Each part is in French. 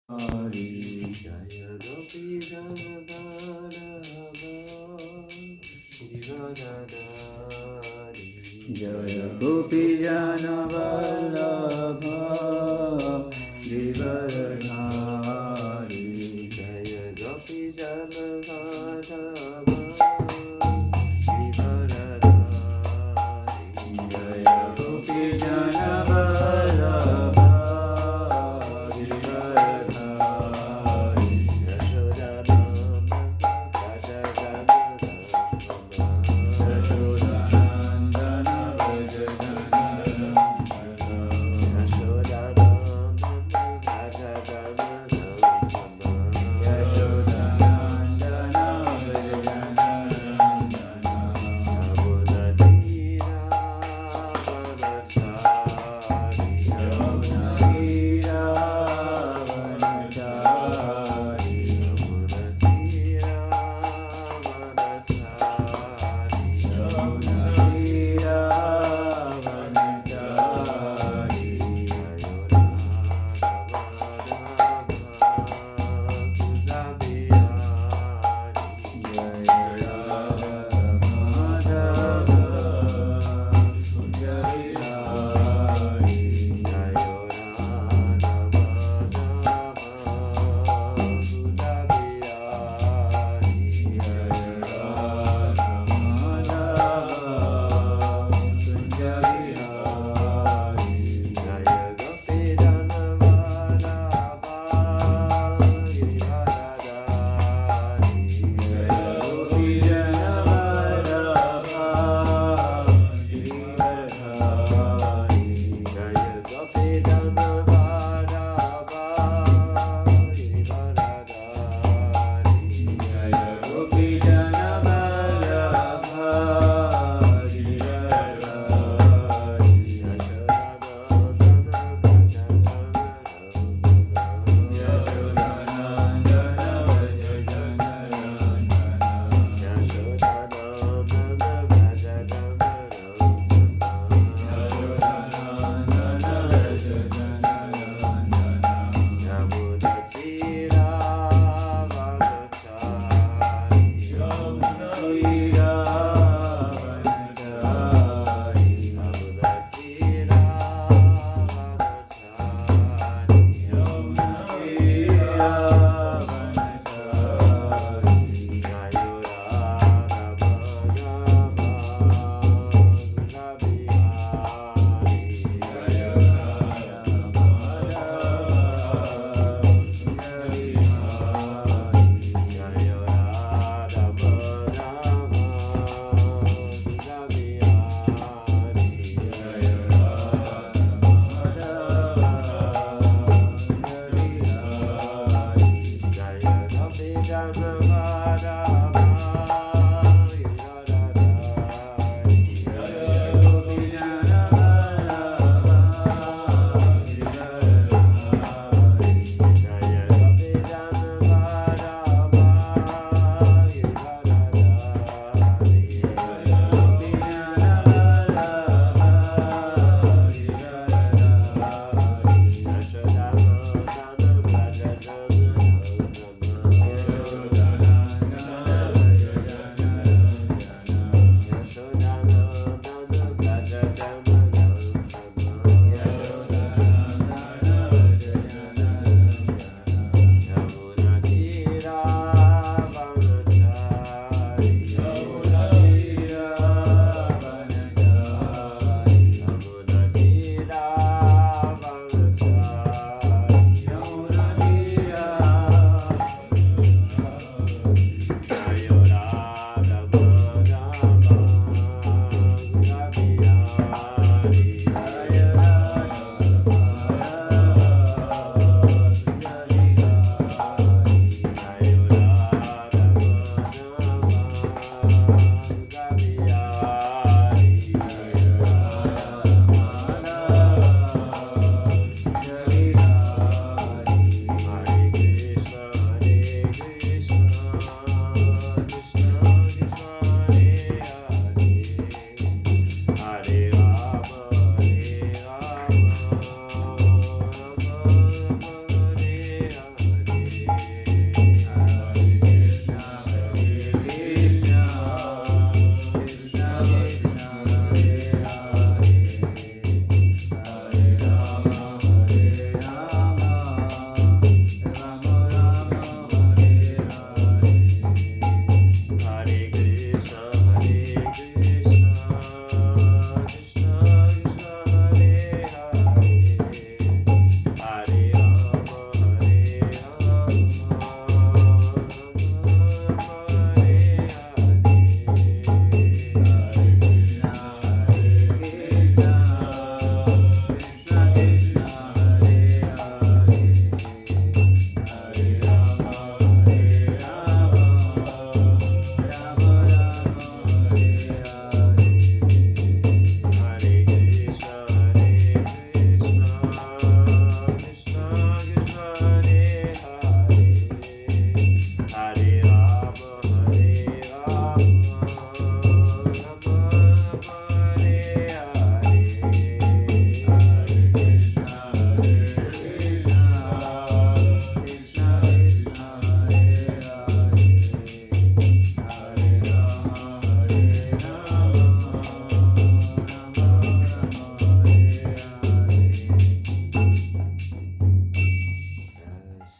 Hari Jaya Gopi Janabadava Giradadari Jaya Gopi Janabadava Giradadari Jaya Gopi Janabadava Giradadari Jaya Gopi Janabadava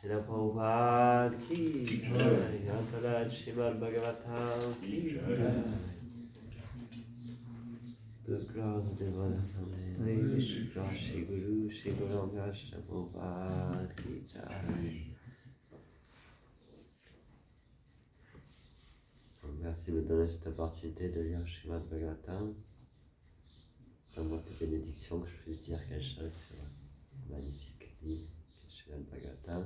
Srila Prabhupada ki jai, Granthoraj Srimad Bhagavatam ki jai. The gloire de Dévoile Assemblée, gloire chez Guru, chez Golanga, chez Prabhupada ki jai. Merci de me donner cette opportunité de lire Srimad Bhagavatam. C'est un mot de bénédiction que je puisse dire quelque chose sur le magnifique livre que Srimad Bhagavatam.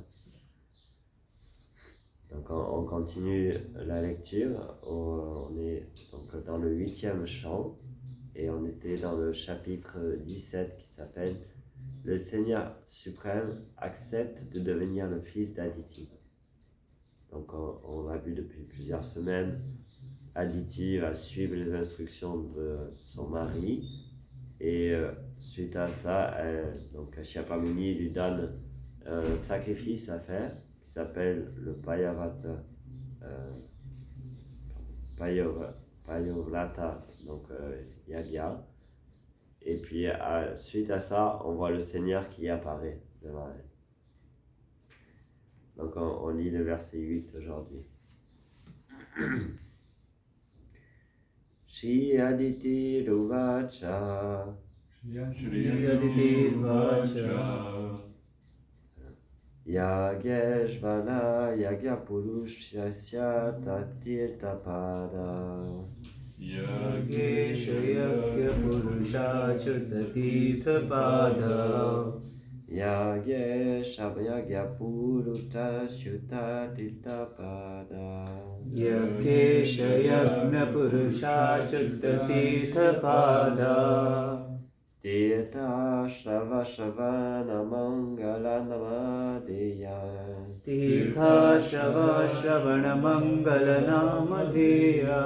Donc on continue la lecture. On est donc dans le 8e chant et on était dans le chapitre 17 qui s'appelle « Le Seigneur suprême accepte de devenir le fils d'Aditi ». Donc on a vu depuis plusieurs semaines, Aditi va suivre les instructions de son mari et suite à ça, donc Shyapamuni lui donne un sacrifice à faire qui s'appelle le Payavrata, donc Yagya. Et puis suite à ça, on voit le Seigneur qui apparaît devant elle. Donc on lit le verset 8 aujourd'hui. Shri Aditi Ruvacha Shri Aditi Ruvacha Yagyeshvala Yagyapurushasya Tatirtapada Yagyeshayagya Pada Yagyeshavayagyapurushasya Yagyeshayagyapurushasya Tirtha Shrava Shavana Mangala Namadeya Tirtha Shava Shravana Mangala Namadeya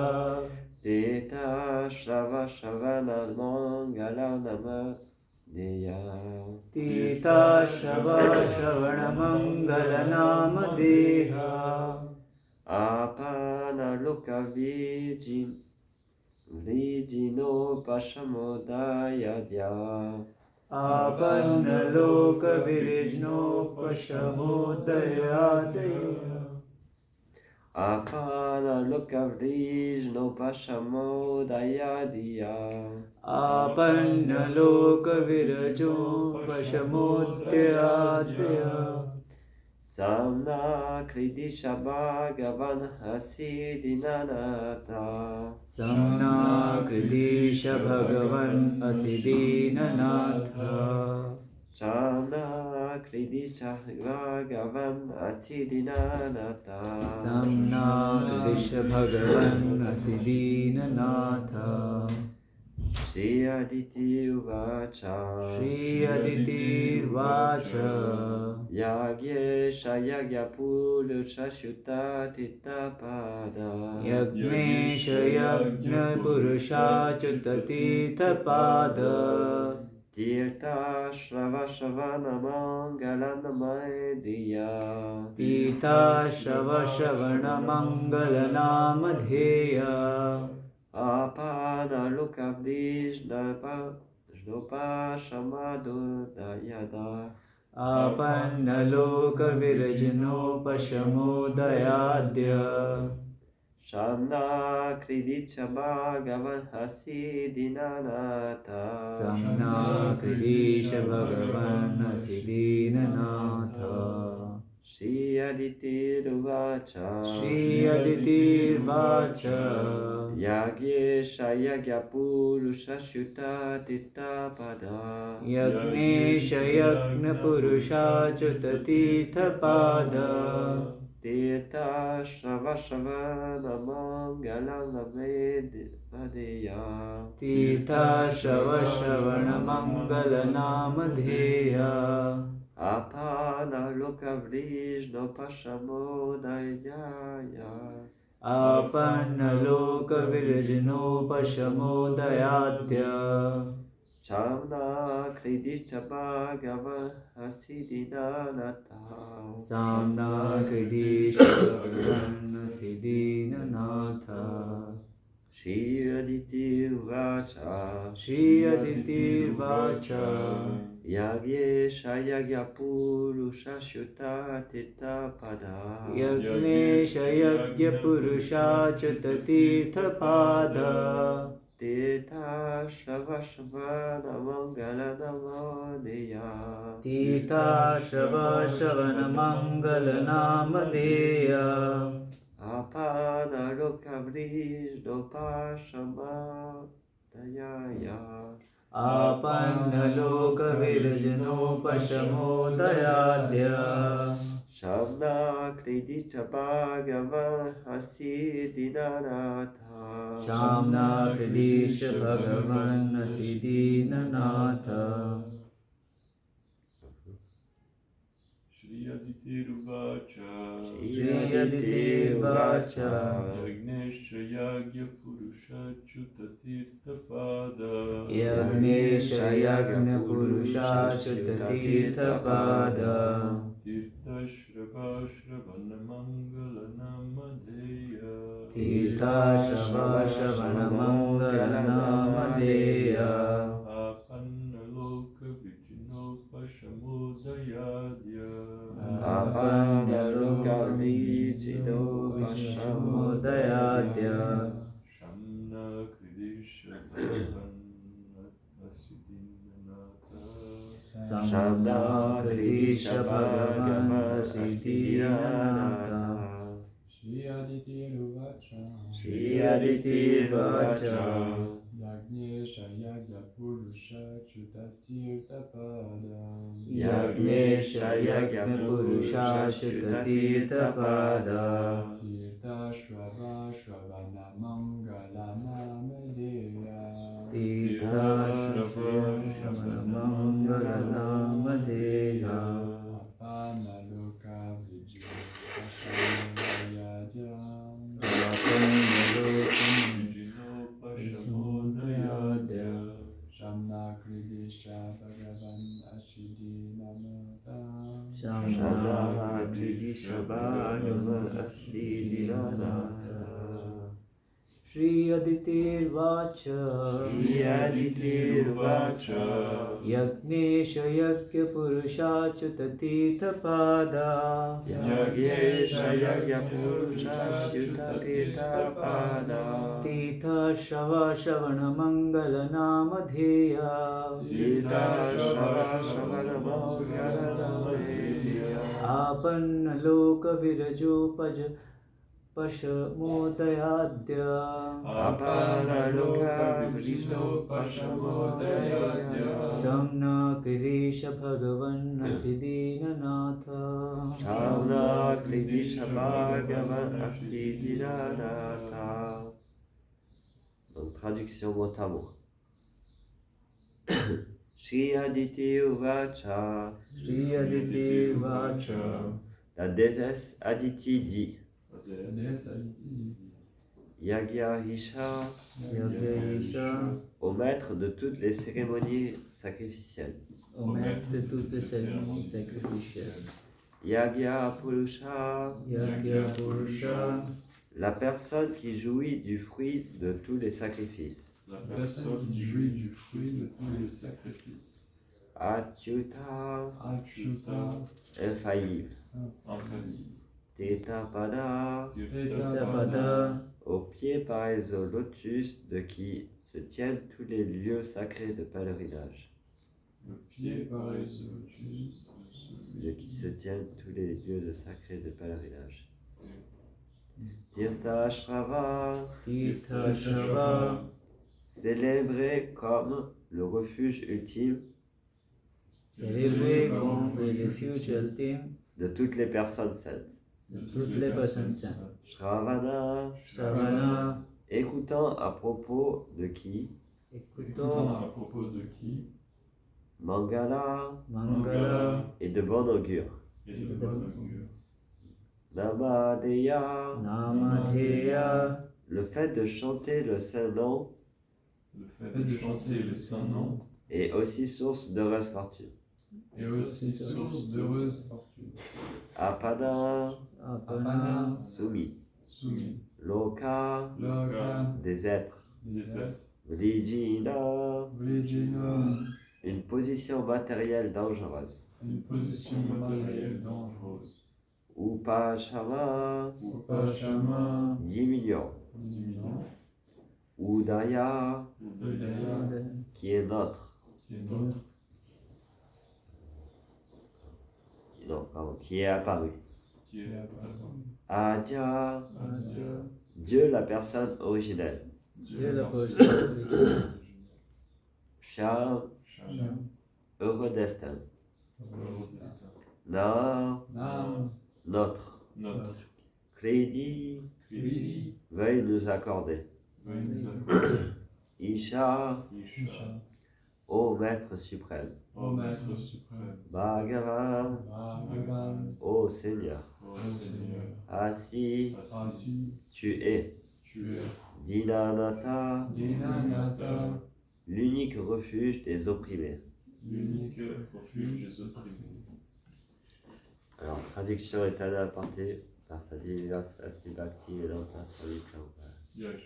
Tirtha Shrava Shavana Mangala Namadeya Tirtha Shava Shravana Mangala Namadeya Apana Loka Vijino Pashamodayadya Apanna Loka Virijno Pashamodayadaya Apana Loka Vijno Pashamodayadya Apanna Loka Virajo Pashamodayadaya Samna Kridisha Bhagavan Hasidinanata Samna Kridisha Bhagavan Asidinanatha Samna Kridisha Bhagavan Asidinanata Samna Kridisha Bhagavan Asidinanatha Shri Aditi Uvacha Shri Aditi Vacha Yagyesha Yagyapurusha Shuta Titapada Yagnesha Yagna Purusha Chutatitha Pada Tirtha Shrava Shavana Mangala Namadeya Tita Shava Shavana Mangala Namadheya Apana Loka Vijnopa Shamado Dayada Apanna Loka Virajno Pashamodayadya Shamna Kridicha Bhagavan Hasidinanata Samna Kridisha Bhagavan Asidinanatha Shri Aditi Ruvacha Shri Aditi Vacha Yagyesha Yagyapurusha Shuta Titapada Yagnesha Yagna Purusha Chutatitha Pada Tirtha Shrava Shavana Mangala Namadeya Tirtha Shava Shavana Mangala Namadheya Apana Loka Vrijno Pashamodayaya Apanna Loka Virajno Pashamodayadya Chamna Kridisha Bhagavan Hasidinanata Samna Kridisha Bhagavan Asidinanatha Shri Aditi Uvacha Shri Aditi Vacha Yagye Shayagya Purusha Shuta Teta Pada. Yagnesha Yagya Purusha Chutatirtha Pada. Teta Shava Shavana Mangala Namadeya. Tirtha Shava Shavana Mangala Namadeya. Apana Lokavrij Dopa Shama Dayaya. Apanna Loka Virajano Pashamo Dayadya. Shavna Kredicha Bhagava Hasidinanatha. Shamna Kridisha Bhagavan Asidinanatha. Shri Aditi Ruvacha. Shri Aditi Vacha. Yagnesha Yagya Purusha Chutatirtha Pada. Yagnesha Yagna Purusha Chutatirtha Pada. Tirtha Shrava Shravana Mangala Namadeya. Tirtha Shava Shavana Mangala Namadeya. Apanna Loka Vijino Pashamodayadya. Apana Lokavrij Pashamodayadya. Shamna Kridisha Bhagavan Asidinanatha. Shamna Kridisha Bhagava Siddhinatha. Shri Aditi Ruvacha. Shri Aditi Vacha. Yagnesha Yagya Purusha Chutatirtha Pada. Yagnesha Yagna Purusha Chutatirtha Pada. Tirtha Shrava Shravana Mangala Namadeya. Tirtha Shavana Mangala Namadeya. Apana Loka Vijaya Pashamodayadya. Apanna Lokam Vijino Pashamodayadya. Shamna Kridisha Bhagavan Asidinanatha. Shamna Shamna Kridisha Bhagava Siddhinatha. Shri Aditi Vacha. Shri Aditi Vacha. Yagnesha Yagya Purusha Chutatirtha Pada. Yagnesha Yagya Purusha Chutatirtha Pada. Tirtha Shava Shavana Mangala Namadeya. Tirtha Shava Shavana Mangala Namadeya. Apanna Loka Virajo Pashamodayadya. Apana Loka Vijno Pashamodayadya. Samna Kridisha Bhagavan Asidinanatha. Shamna Kridisha Bhagava Asidinanatha. Donc traduction mot à mot. Shri Aditi Uvacha. Shri Aditi Vacha. La déesse Aditi dit La déesse Aditi. Yagyahisha, Yagyahisha, au maître de toutes les cérémonies sacrificielles. au maître de toutes les cérémonies sacrificielles. Yagya Purusha, Yagya Purusha, la personne qui jouit du fruit de tous les sacrifices. La personne qui jouit du fruit de tous les sacrifices. Achyuta, Achyuta. infaillible. Infaillible. Tetapada, Tetapada, au pied pareils au lotus de qui se tiennent tous les lieux sacrés de pèlerinage. Le pied pareil au lotus De qui se tiennent tous les lieux de sacrés de pèlerinage. Tirtha Shrava, Tirtha Shava, célébré comme le refuge ultime célébré comme le refuge ultime de toutes les personnes saintes. de toutes les personnes saintes. Shravana, Savana, écoutant à propos de qui, écoutons à propos de qui Mangala Mangala, et de bon augure. et de bonne augure. Namadeya, Namadeya, le fait de chanter le saint nom Le fait de chanter le saint nom est aussi source d'heureuse fortune. est aussi source d'heureuse fortune. Apana, Apana, soumis. Soumis, Loka, Loka. des êtres. des êtres. Vrijina, Vijino. une position matérielle dangereuse. Une position matérielle dangereuse. Upashama, Upashama, 10 millions. 10 millions. Udaya, Udaya, qui est notre. qui est notre, Non, pardon, qui est apparu. qui est apparu. Adya, Adya, Dieu la personne originelle. Dieu la personne personne Sham, Sham, heureux destin. heureux destin. Na, Nam, notre. Notre Kredi, Kriti, veuille nous accorder. veuille nous accorder. Isha, Isha, ô Maître suprême. ô Maître suprême. Bhagavan, Bhagavan, ô Seigneur. ô Seigneur. Assis, Assis, tu es. tu es. Dinanata, Dinanata, l'unique refuge des opprimés. l'unique refuge des opprimés. Alors, traduction est à apportée par sa divinité Asi Bhakti Vedanta Swami Prabhupada. Yes.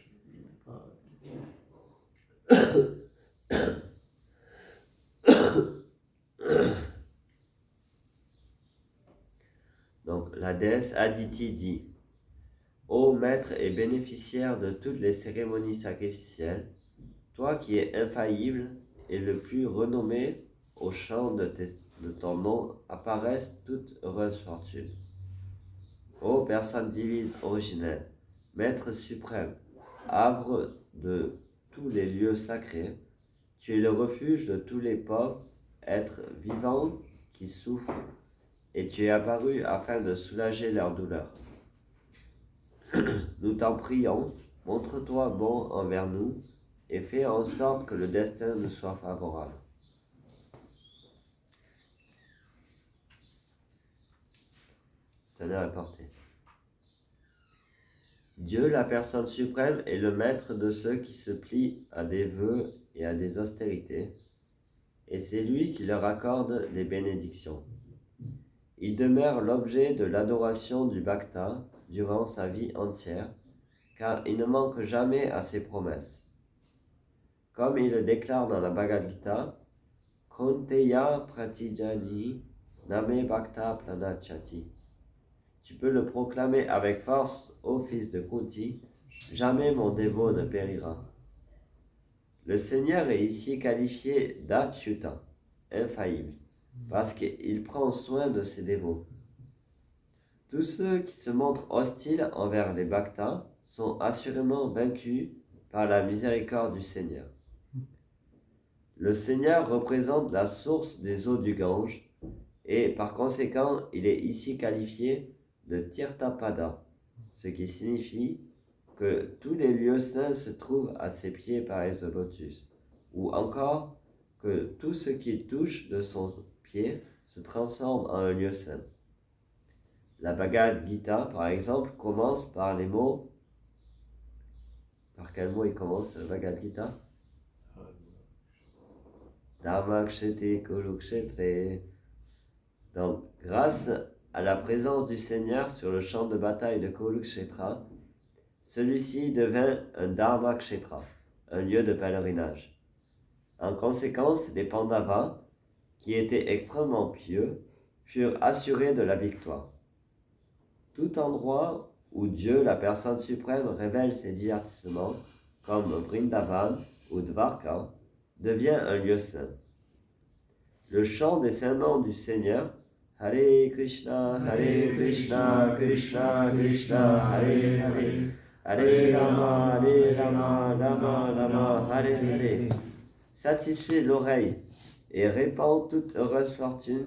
Donc, la déesse Aditi dit: Ô maître et bénéficiaire de toutes les cérémonies sacrificielles, toi qui es infaillible et le plus renommé au chant de ton nom apparaissent toutes heureuses fortunes. Ô personne divine originelle, maître suprême, havre de tous les lieux sacrés, tu es le refuge de tous les pauvres êtres vivants qui souffrent, et tu es apparu afin de soulager leurs douleurs. Nous t'en prions, montre-toi bon envers nous et fais en sorte que le destin nous soit favorable. Tenez à porter. Dieu, la personne suprême, est le maître de ceux qui se plient à des vœux et à des austérités, et c'est lui qui leur accorde des bénédictions. Il demeure l'objet de l'adoration du Bhakta durant sa vie entière, car il ne manque jamais à ses promesses. Comme il le déclare dans la Bhagavad Gita, Konteya Pratijani Name Bhakta Planachati. Tu peux le proclamer avec force, ô fils de Kunti, jamais mon dévot ne périra. Le Seigneur est ici qualifié d'Achyuta, infaillible, parce qu'il prend soin de ses dévots. Tous ceux qui se montrent hostiles envers les Bhaktas sont assurément vaincus par la miséricorde du Seigneur. Le Seigneur représente la source des eaux du Gange et par conséquent, il est ici qualifié de Tirthapada, ce qui signifie que tous les lieux saints se trouvent à ses pieds pareils au lotus, ou encore que tout ce qu'il touche de son pied se transforme en un lieu saint. La Bhagavad Gita, par exemple, commence par les mots. Par quel mot il commence, la Bhagavad Gita? Dharmakshete Kurukshetre. Donc, grâce à la présence du Seigneur sur le champ de bataille de Kurukshetra, celui-ci devint un Dharmakshetra, un lieu de pèlerinage. En conséquence, les Pandavas, qui étaient extrêmement pieux, furent assurés de la victoire. Tout endroit où Dieu, la personne suprême, révèle ses divertissements, comme Vrindavan ou Dvarka, devient un lieu saint. Le chant des saints noms du Seigneur, Hare Krishna, Krishna Krishna, Hare Hare, Hare Rama, Rama Rama, Hare Hare, satisfait l'oreille et répand toute heureuse fortune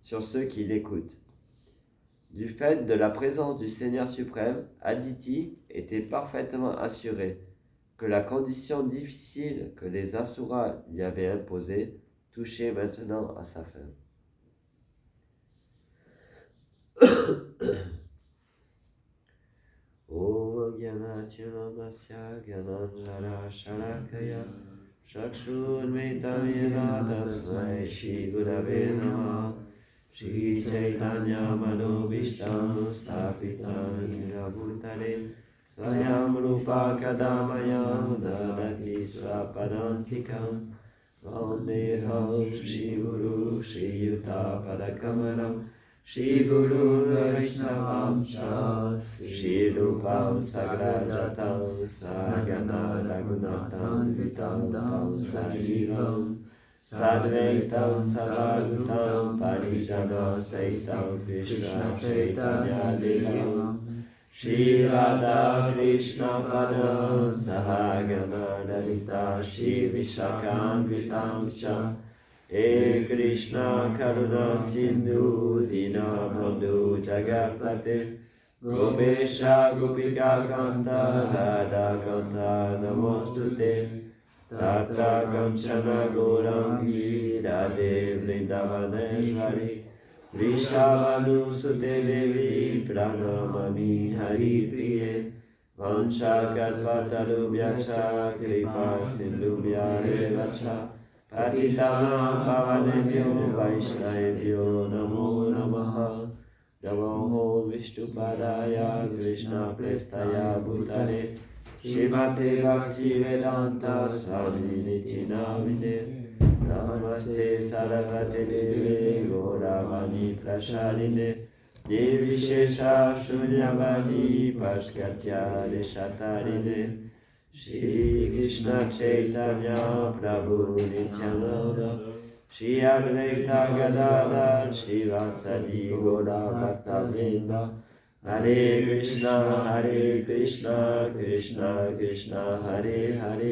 sur ceux qui l'écoutent. Du fait de la présence du Seigneur suprême, Aditi était parfaitement assuré que la condition difficile que les Asuras lui avaient imposée touchait maintenant à sa fin. Om Gyana Tirnasya Gyananjala Shalakaya Chakshurmetam Yena Tasmai Shri Gurave Namah Shri Chaitanya Manobishtam Stapitam Yena Bhutale Swayam Rupa Kadamaya Dadati Swapadantikam Vandeham Shri Guru Shri Yuta Padakamalam Shri Guru Vaishnavam Cha Shri Rupam Sagrajatam Sagana Raghunatam Vitam Tam Sajivam Sadvaitam Savadutam Parijana Saitam Krishna Chaitanya Devam Shri Radha Krishna Padam Sahagana Lalita Shri Vishakam Vitam Cha E Krishna Karuna Sindhu Dina Bandhu Jagapate Gopesha Gopika Kanta Radha Kanta Namostute Tatra Kanchana Gourangi Radhe Vrindavaneshwari Vrishabhanu Sute Devi Pranamami Hari Priye Vancha Kalpatarubhyascha Kripa Sindhubhya Evacha Patitanam Pavanebhyo Vaishnavebhyo Namo Namaha Namo Vishnupadaya Krishna Prestaya Bhutale Shrimate Bhakti Vedanta Swami Namine Namaste Saraswate Devi Gauravani Prashaline Nirvishesha Shunyavadi Paskatya Deshatarine Shri Krishna Chaitanya Prabhu Nityananda Shri Advaita Gadadhar Shri Vasadi Gaura Bhaktavrinda Hare Krishna Krishna Krishna Hare Hare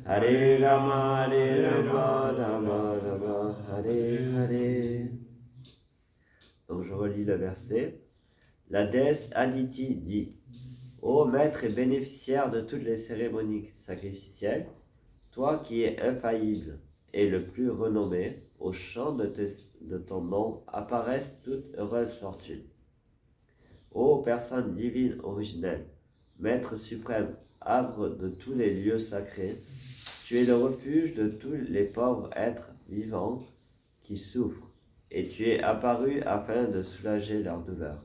Hare Rama Rama Rama Hare Hare. Donc je relis le verset. La déesse Aditi dit: Ô maître et bénéficiaire de toutes les cérémonies sacrificielles, toi qui es infaillible et le plus renommé, au chant de ton nom apparaissent toutes heureuses fortunes. Ô personne divine originelle, maître suprême, havre de tous les lieux sacrés, tu es le refuge de tous les pauvres êtres vivants qui souffrent, et tu es apparu afin de soulager leur douleur.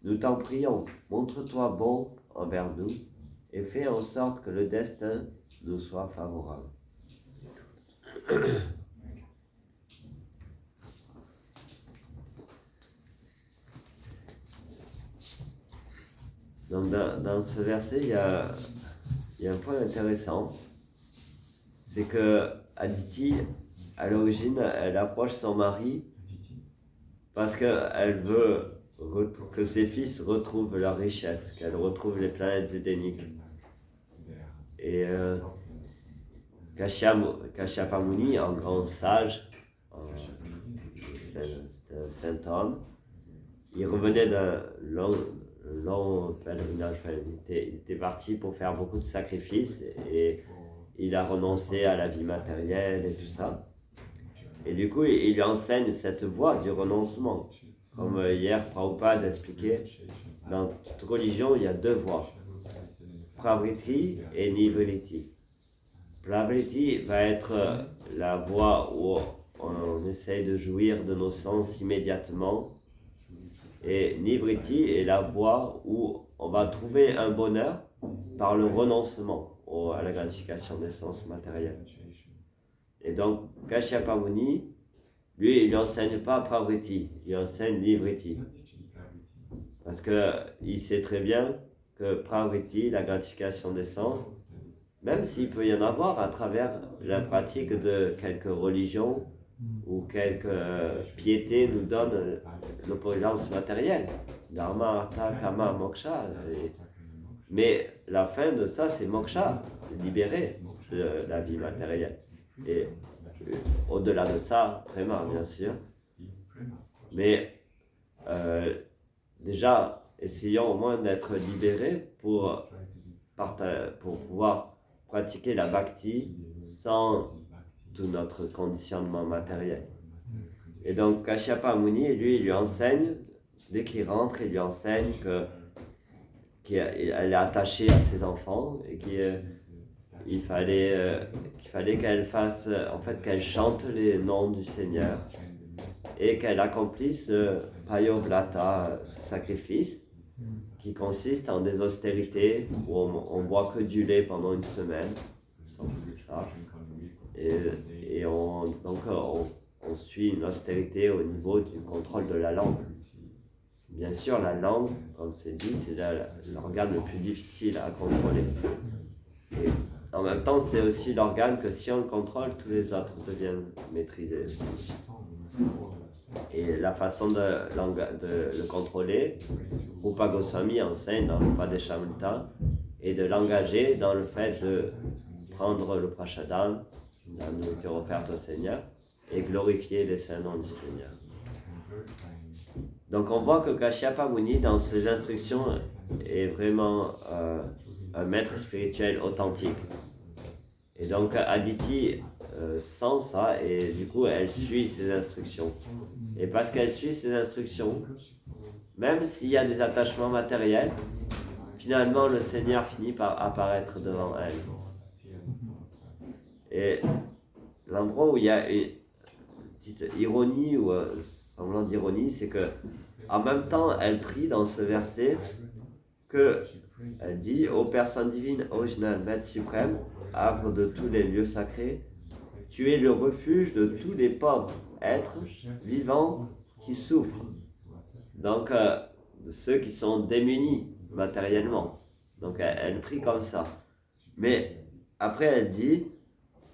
Nous t'en prions, montre-toi bon envers nous, et fais en sorte que le destin nous soit favorable. Donc dans ce verset, il y a un point intéressant, c'est que Aditi, à l'origine, elle approche son mari parce qu'elle veut que ses fils retrouvent leur richesse, qu'elle retrouve les planètes édéniques. Et Kashyapa Muni, un grand sage, c'est un saint homme, il revenait d'un long pèlerinage, il était parti pour faire beaucoup de sacrifices et il a renoncé à la vie matérielle et tout ça. Et du coup, il lui enseigne cette voie du renoncement. Comme hier, Prabhupada expliquait, dans toute religion, il y a deux voies, Pravriti et Nivriti. Pravriti va être la voie où on essaye de jouir de nos sens immédiatement. Et Nivriti est la voie où on va trouver un bonheur par le renoncement à la gratification des sens matériels. Et donc, Kashyapa Muni, lui, il ne lui enseigne pas Pravriti, il lui enseigne Nivriti. Parce qu'il sait très bien que Pravriti, la gratification des sens, même s'il peut y en avoir à travers la pratique de quelques religions ou quelques piétés nous donnent l'opulence matérielle, Dharma, Artha, Kama, Moksha. Mais la fin de ça, c'est Moksha, libéré de la vie matérielle. Et au-delà de ça, Prema, bien sûr. Mais déjà, essayons au moins d'être libérés pour pouvoir pratiquer la bhakti sans tout notre conditionnement matériel. Et donc, Kashyapa Muni, lui, il lui enseigne, dès qu'il rentre, il lui enseigne qu'elle est attachée à ses enfants et qu'il fallait qu'elle fasse, en fait, qu'elle chante les noms du Seigneur et qu'elle accomplisse Payovrata, ce sacrifice qui consiste en des austérités où on boit que du lait pendant une semaine, c'est ça. On suit une austérité au niveau du contrôle de la langue. Bien sûr, la langue, comme c'est dit, c'est l'organe le plus difficile à contrôler. Et en même temps, c'est aussi l'organe que si on le contrôle, tous les autres deviennent maîtrisés aussi. Et la façon de le contrôler, Rupa Goswami enseigne dans le Padeshamrita, et de l'engager dans le fait de prendre le prashadam, la nourriture offerte au Seigneur, et glorifier les saints noms du Seigneur. Donc on voit que Kashyapa Muni, dans ses instructions, est vraiment un maître spirituel authentique. Et donc Aditi sent ça, et du coup elle suit ses instructions. Et parce qu'elle suit ses instructions, même s'il y a des attachements matériels, finalement le Seigneur finit par apparaître devant elle. Et l'endroit où il y a une petite ironie ou semblant d'ironie, c'est que en même temps elle prie dans ce verset que elle dit: ô personne divine, originale, maître suprême, havre de tous les lieux sacrés, tu es le refuge de tous les pauvres êtres vivants qui souffrent. Donc de ceux qui sont démunis matériellement. Donc elle prie comme ça. Mais après elle dit: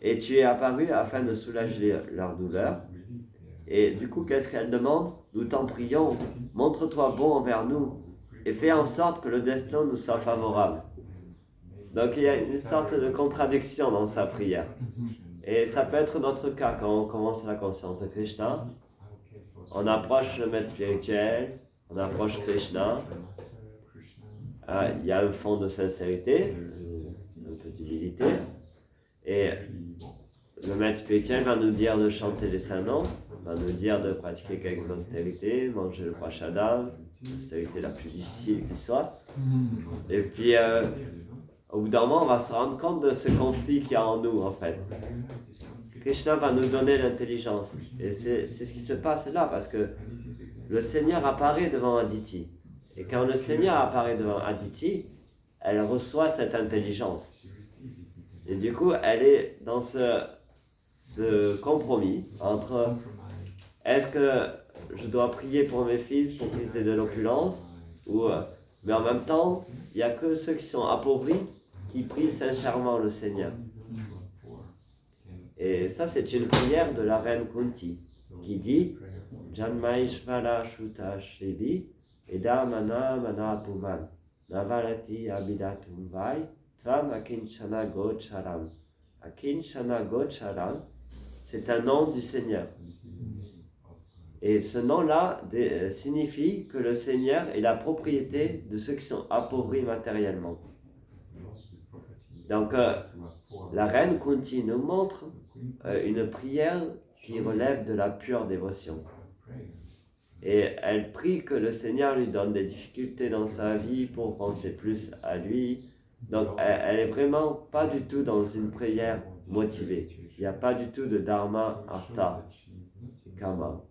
et tu es apparu afin de soulager leur douleur. Et du coup, qu'est-ce qu'elle demande? Nous t'en prions, montre-toi bon envers nous et fais en sorte que le destin nous soit favorable. Donc il y a une sorte de contradiction dans sa prière. Et ça peut être notre cas quand on commence la conscience de Krishna. On approche le maître spirituel, on approche Krishna. Il y a un fond de sincérité, un peu d'humilité. Et le maître spirituel va nous dire de chanter les saints noms, va nous dire de pratiquer quelques austérités, manger le prashadam, l'austérité la plus difficile qui soit. Et puis, au bout d'un moment, on va se rendre compte de ce conflit qu'il y a en nous, en fait. Krishna va nous donner l'intelligence. Et c'est ce qui se passe là, parce que le Seigneur apparaît devant Aditi. Et quand le Seigneur apparaît devant Aditi, elle reçoit cette intelligence. Et du coup, elle est dans ce compromis entre est-ce que je dois prier pour mes fils pour qu'ils aient de l'opulence, mais en même temps, il n'y a que ceux qui sont appauvris qui prient sincèrement le Seigneur. Et ça, c'est une prière de la reine Kunti qui dit Janmaishvara Shuta Shrivi Eda Mana Mana Puman Navalati Abidatum Vai Tvam Akinchana Gocharam. Akinchana Gocharam, c'est un nom du Seigneur. Et ce nom-là signifie que le Seigneur est la propriété de ceux qui sont appauvris matériellement. Donc, la reine Kunti nous montre une prière qui relève de la pure dévotion. Et elle prie que le Seigneur lui donne des difficultés dans sa vie pour penser plus à lui. Donc, elle est vraiment pas du tout dans une prière motivée. Il n'y a pas du tout de dharma, artha, kama.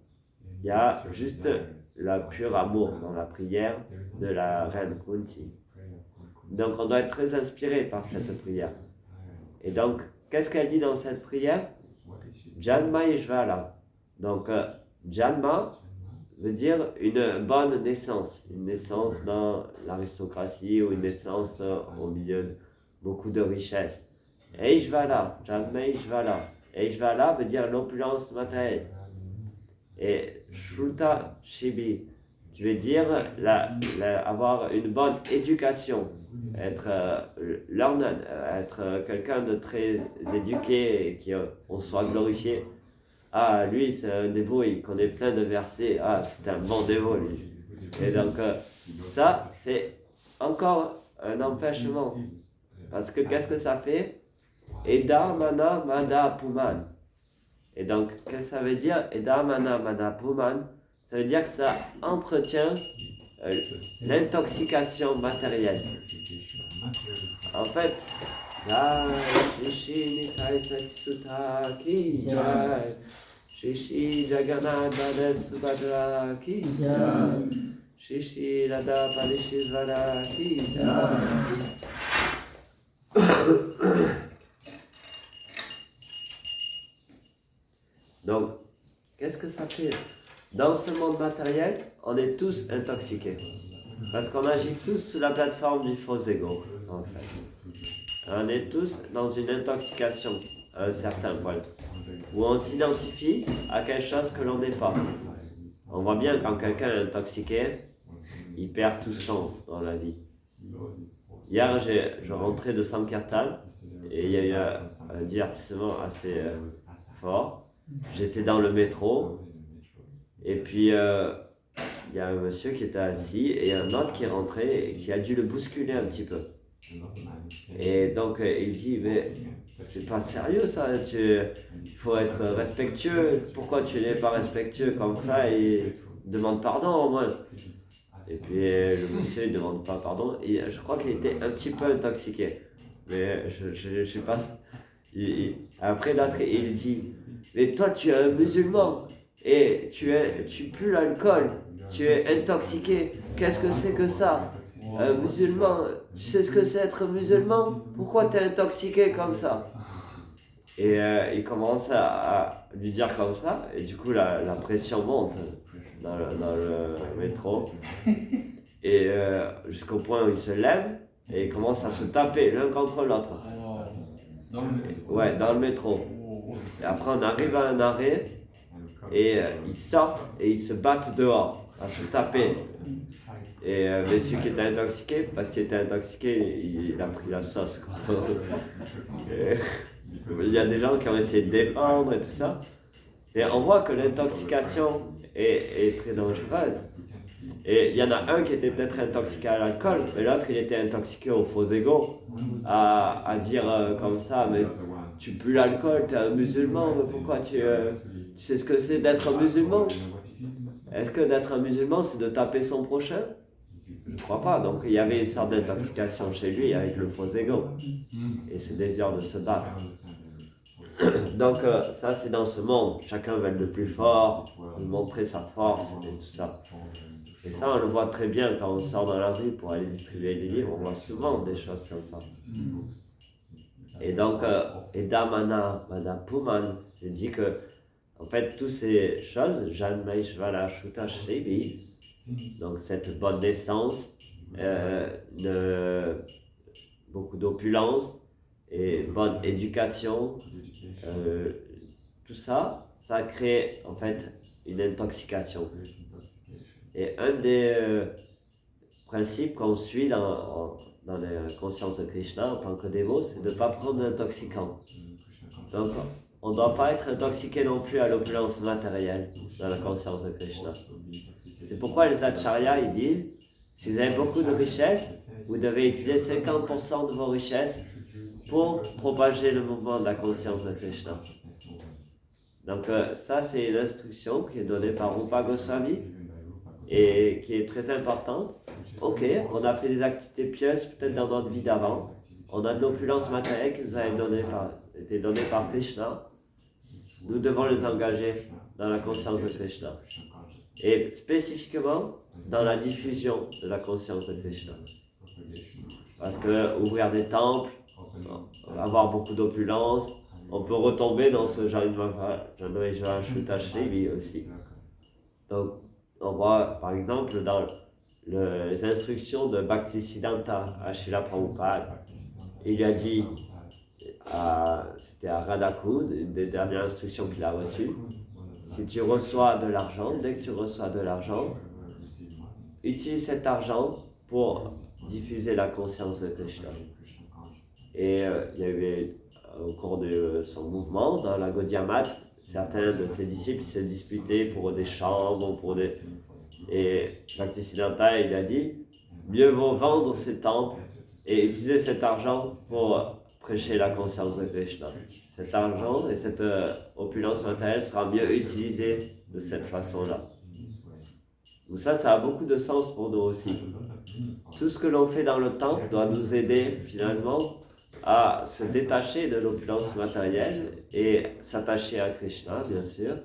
Il y a juste le pur amour dans la prière de la reine Kunti. Donc, on doit être très inspiré par cette prière. Et donc, qu'est-ce qu'elle dit dans cette prière? Janma Ishvara. Donc, Janma veut dire une bonne naissance. Une naissance dans l'aristocratie ou une naissance au milieu de beaucoup de richesses. Ishvara, Janma Ishvara. Ishvara veut dire l'opulence matérielle. Et Shruta Shibi, qui veut dire avoir une bonne éducation, être learned, être quelqu'un de très éduqué et qu'on soit glorifié. Ah, lui c'est un dévot, il connaît plein de versets, ah c'est un bon dévot lui. Et donc ça c'est encore un empêchement, parce que qu'est-ce que ça fait? Eda mana mada puman. Et donc, qu'est-ce que ça veut dire? Eda mana mada puman, ça veut dire que ça entretient l'intoxication matérielle. En fait, la Shishi Nitai Satsisuta Ki Jai, Shishi Jagannath Subhadra Ki Jai, Shishi Radha Parishivara Ki Jai. que dans ce monde matériel, on est tous intoxiqués. Parce qu'on agit tous sous la plateforme du faux ego, en fait. On est tous dans une intoxication à un certain point, où on s'identifie à quelque chose que l'on n'est pas. On voit bien quand quelqu'un est intoxiqué, il perd tout sens dans la vie. Hier, je rentrais de Sankirtan et il y a eu un divertissement assez fort. J'étais dans le métro et puis il y a un monsieur qui était assis et un autre qui est rentré et qui a dû le bousculer un petit peu. Et donc il dit, mais c'est pas sérieux ça, il faut être respectueux, pourquoi tu n'es pas respectueux comme ça et demande pardon au moins. Et puis le monsieur il demande pas pardon et je crois qu'il était un petit peu intoxiqué. Mais je sais pas. Après l'autre il dit, mais toi tu es un musulman et tu pues l'alcool, tu es intoxiqué, qu'est-ce que c'est que ça? Un musulman, tu sais ce que c'est être musulman? Pourquoi tu es intoxiqué comme ça? Et il commence à lui dire comme ça, et du coup la pression monte dans le métro, et jusqu'au point où il se lève, et il commence à se taper l'un contre l'autre. Ouais, dans le métro. Et après on arrive à un arrêt, et ils sortent et ils se battent dehors, à se taper. Et monsieur qui était intoxiqué, parce qu'il était intoxiqué, il a pris la sauce, quoi. Il y a des gens qui ont essayé de défendre et tout ça. Et on voit que l'intoxication est très dangereuse. Et il y en a un qui était peut-être intoxiqué à l'alcool, mais l'autre il était intoxiqué au faux ego, à dire comme ça, mais tu pues l'alcool, tu es un musulman, mais pourquoi tu sais ce que c'est d'être un musulman? Est-ce que d'être un musulman c'est de taper son prochain? Je ne crois pas. Donc il y avait une sorte d'intoxication chez lui avec le faux ego et ce désir de se battre. Donc ça c'est dans ce monde, chacun veut être le plus fort, montrer sa force et tout ça. Et ça on le voit très bien quand on sort dans la rue pour aller distribuer des livres, on voit souvent des choses comme ça. Et donc, Edamana Madapuman, c'est dit que, en fait, toutes ces choses, Janmaishvala Shuta Shrivi, donc cette bonne naissance, beaucoup d'opulence et bonne éducation, tout ça, ça crée en fait une intoxication. Et un des principes qu'on suit dans la conscience de Krishna en tant que dévot, c'est de ne pas prendre d'intoxicants. Donc, on ne doit pas être intoxiqué non plus à l'opulence matérielle dans la conscience de Krishna. C'est pourquoi les acharyas ils disent, si vous avez beaucoup de richesses, vous devez utiliser 50% de vos richesses pour propager le mouvement de la conscience de Krishna. Donc ça c'est l'instruction qui est donnée par Rupa Goswami et qui est très importante. Ok, on a fait des activités pieuses peut-être dans notre vie d'avant. On a de l'opulence matérielle qui nous a été donnée par Krishna. Nous devons les engager dans la conscience de Krishna. Et spécifiquement dans la diffusion de la conscience de Krishna. Parce que ouvrir des temples, avoir beaucoup d'opulence, on peut retomber dans ce Janmaishvara Shuta Shrivi aussi. Donc, on voit par exemple dans les instructions de Bhaktisiddhanta à Srila Prabhupada, il a dit, c'était à Radhakud, une des dernières instructions qu'il a reçues, si tu reçois de l'argent, dès que tu reçois de l'argent, utilise cet argent pour diffuser la conscience de Krishna. Et il y avait au cours de son mouvement, dans la Gaudiya Math, certains de ses disciples se disputaient pour des chambres, Et Bhaktisiddhanta, il a dit, mieux vaut vendre ces temples et utiliser cet argent pour prêcher la conscience de Krishna. Cet argent et cette opulence matérielle sera mieux utilisée de cette façon-là. Donc ça a beaucoup de sens pour nous aussi. Tout ce que l'on fait dans le temple doit nous aider finalement à se détacher de l'opulence matérielle et s'attacher à Krishna, bien sûr.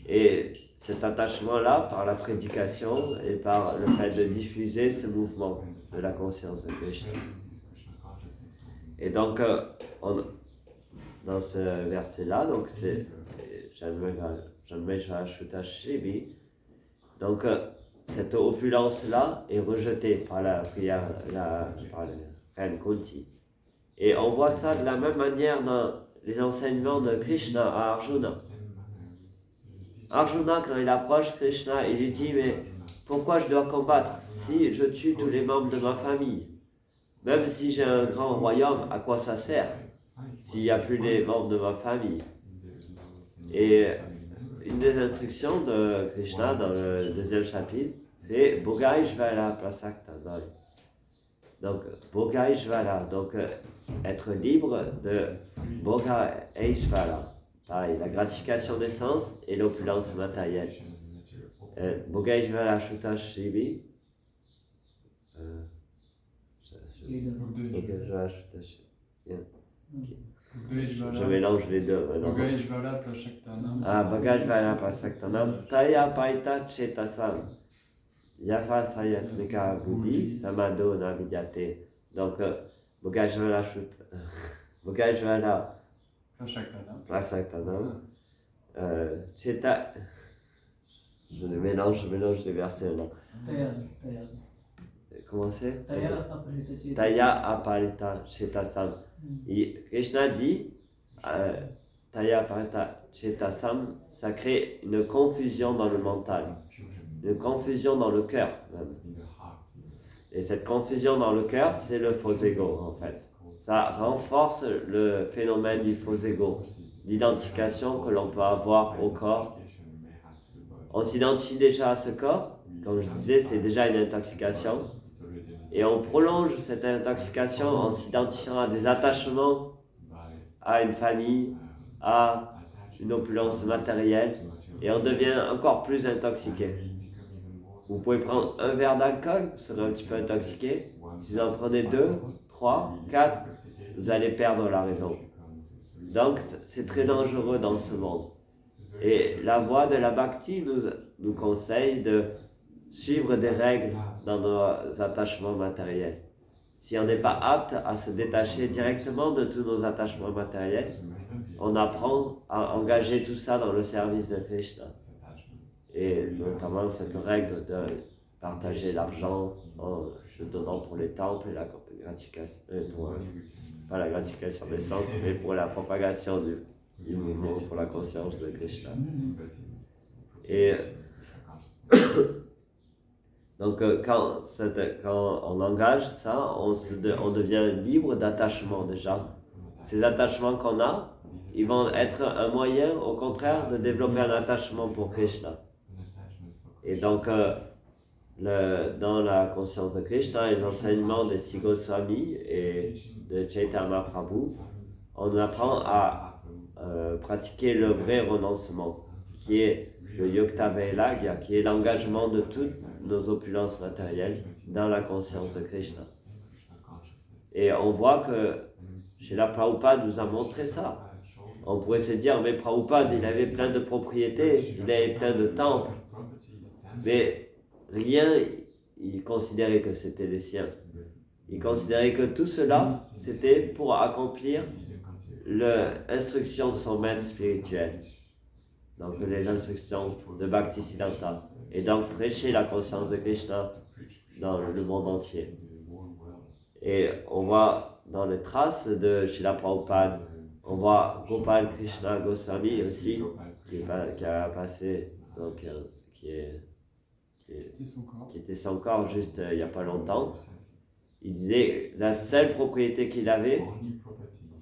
Et cet attachement-là, par la prédication et par le fait de diffuser ce mouvement de la conscience de Krishna. Et donc, dans ce verset-là, donc c'est Janmeshvara Shuta Shibi. Donc, cette opulence-là est rejetée par la prière, par la reine Kunti. Et on voit ça de la même manière dans les enseignements de Krishna à Arjuna. Arjuna, quand il approche Krishna, il lui dit, mais pourquoi je dois combattre si je tue tous les membres de ma famille? Même si j'ai un grand royaume, à quoi ça sert s'il n'y a plus les membres de ma famille? Et une des instructions de Krishna dans le 2e chapitre, c'est Bhogaishvara Prasaktanam. Donc, Bhogaishvara, donc être libre de Bhogaishvara. Pareil, la gratification des sens et l'opulence matérielle. Bhogaishvara Shuta Shivi. Bhogaishvara Shuta Shivi. Je mélange les deux maintenant. Bhogaishvara Prasaktanam. Ah, Bhogaishvara Prasaktanam. Taya Paita Chetasam. Yafa Sayatmika Buddhi Samado Navidyate. Donc, Bhogaishvara Shuta. Bhogaishvara Prasaktanam. Cheta. Je mélange les versets maintenant. Comment c'est? Taya Aparita Chetasam. Krishna dit Taya Aparita Chetasam, ça crée une confusion dans le mental, une confusion dans le cœur même. Et cette confusion dans le cœur, c'est le faux ego en fait. Ça renforce le phénomène du faux ego, l'identification que l'on peut avoir au corps. On s'identifie déjà à ce corps, comme je disais, c'est déjà une intoxication. Et on prolonge cette intoxication en s'identifiant à des attachements, à une famille, à une opulence matérielle, et on devient encore plus intoxiqué. Vous pouvez prendre un verre d'alcool, vous serez un petit peu intoxiqué. Si vous en prenez 2, 3, 4, vous allez perdre la raison. Donc c'est très dangereux dans ce monde. Et la voie de la bhakti nous conseille de suivre des règles dans nos attachements matériels. Si on n'est pas apte à se détacher directement de tous nos attachements matériels, on apprend à engager tout ça dans le service de Krishna. Et notamment cette règle de partager l'argent en le donnant pour les temples et la gratification, pas la gratification des sens, mais pour la propagation du mouvement pour la conscience de Krishna. Et donc quand on engage ça, on devient libre d'attachement déjà. Ces attachements qu'on a, ils vont être un moyen, au contraire, de développer un attachement pour Krishna. Et donc, dans la conscience de Krishna, les enseignements de Sri Goswami et de Chaitanya Mahaprabhu, on apprend à pratiquer le vrai renoncement, qui est le Yukta Vairagya, qui est l'engagement de toutes nos opulences matérielles dans la conscience de Krishna. Et on voit que Srila Prabhupada nous a montré ça. On pourrait se dire, mais Prabhupada, il avait plein de propriétés, il avait plein de temples, mais rien, il considérait que c'était les siens. Il considérait que tout cela, c'était pour accomplir l'instruction de son maître spirituel. Donc les instructions de Bhaktisiddhanta. Et donc prêcher la conscience de Krishna dans le monde entier. Et on voit dans les traces de Srila Prabhupada, on voit Gopal Krishna Goswami aussi, qui a passé, donc qui était son corps juste il n'y a pas longtemps. Il disait la seule propriété qu'il avait,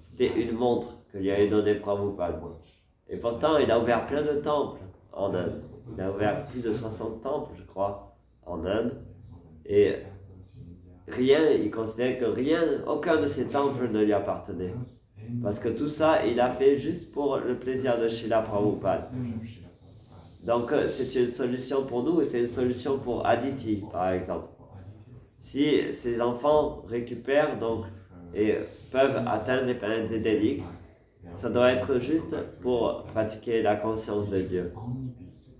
c'était une montre que lui avait donnée Prabhupada. Et pourtant, il a ouvert plein de temples en Inde. Il a ouvert plus de 60 temples, je crois, en Inde. Et il considérait que aucun de ces temples ne lui appartenait. Parce que tout ça, il a fait juste pour le plaisir de Srila Prabhupada. Donc, c'est une solution pour nous et c'est une solution pour Aditi, par exemple. Si ces enfants récupèrent et peuvent atteindre les planètes édéliques, ça doit être juste pour pratiquer la conscience de Dieu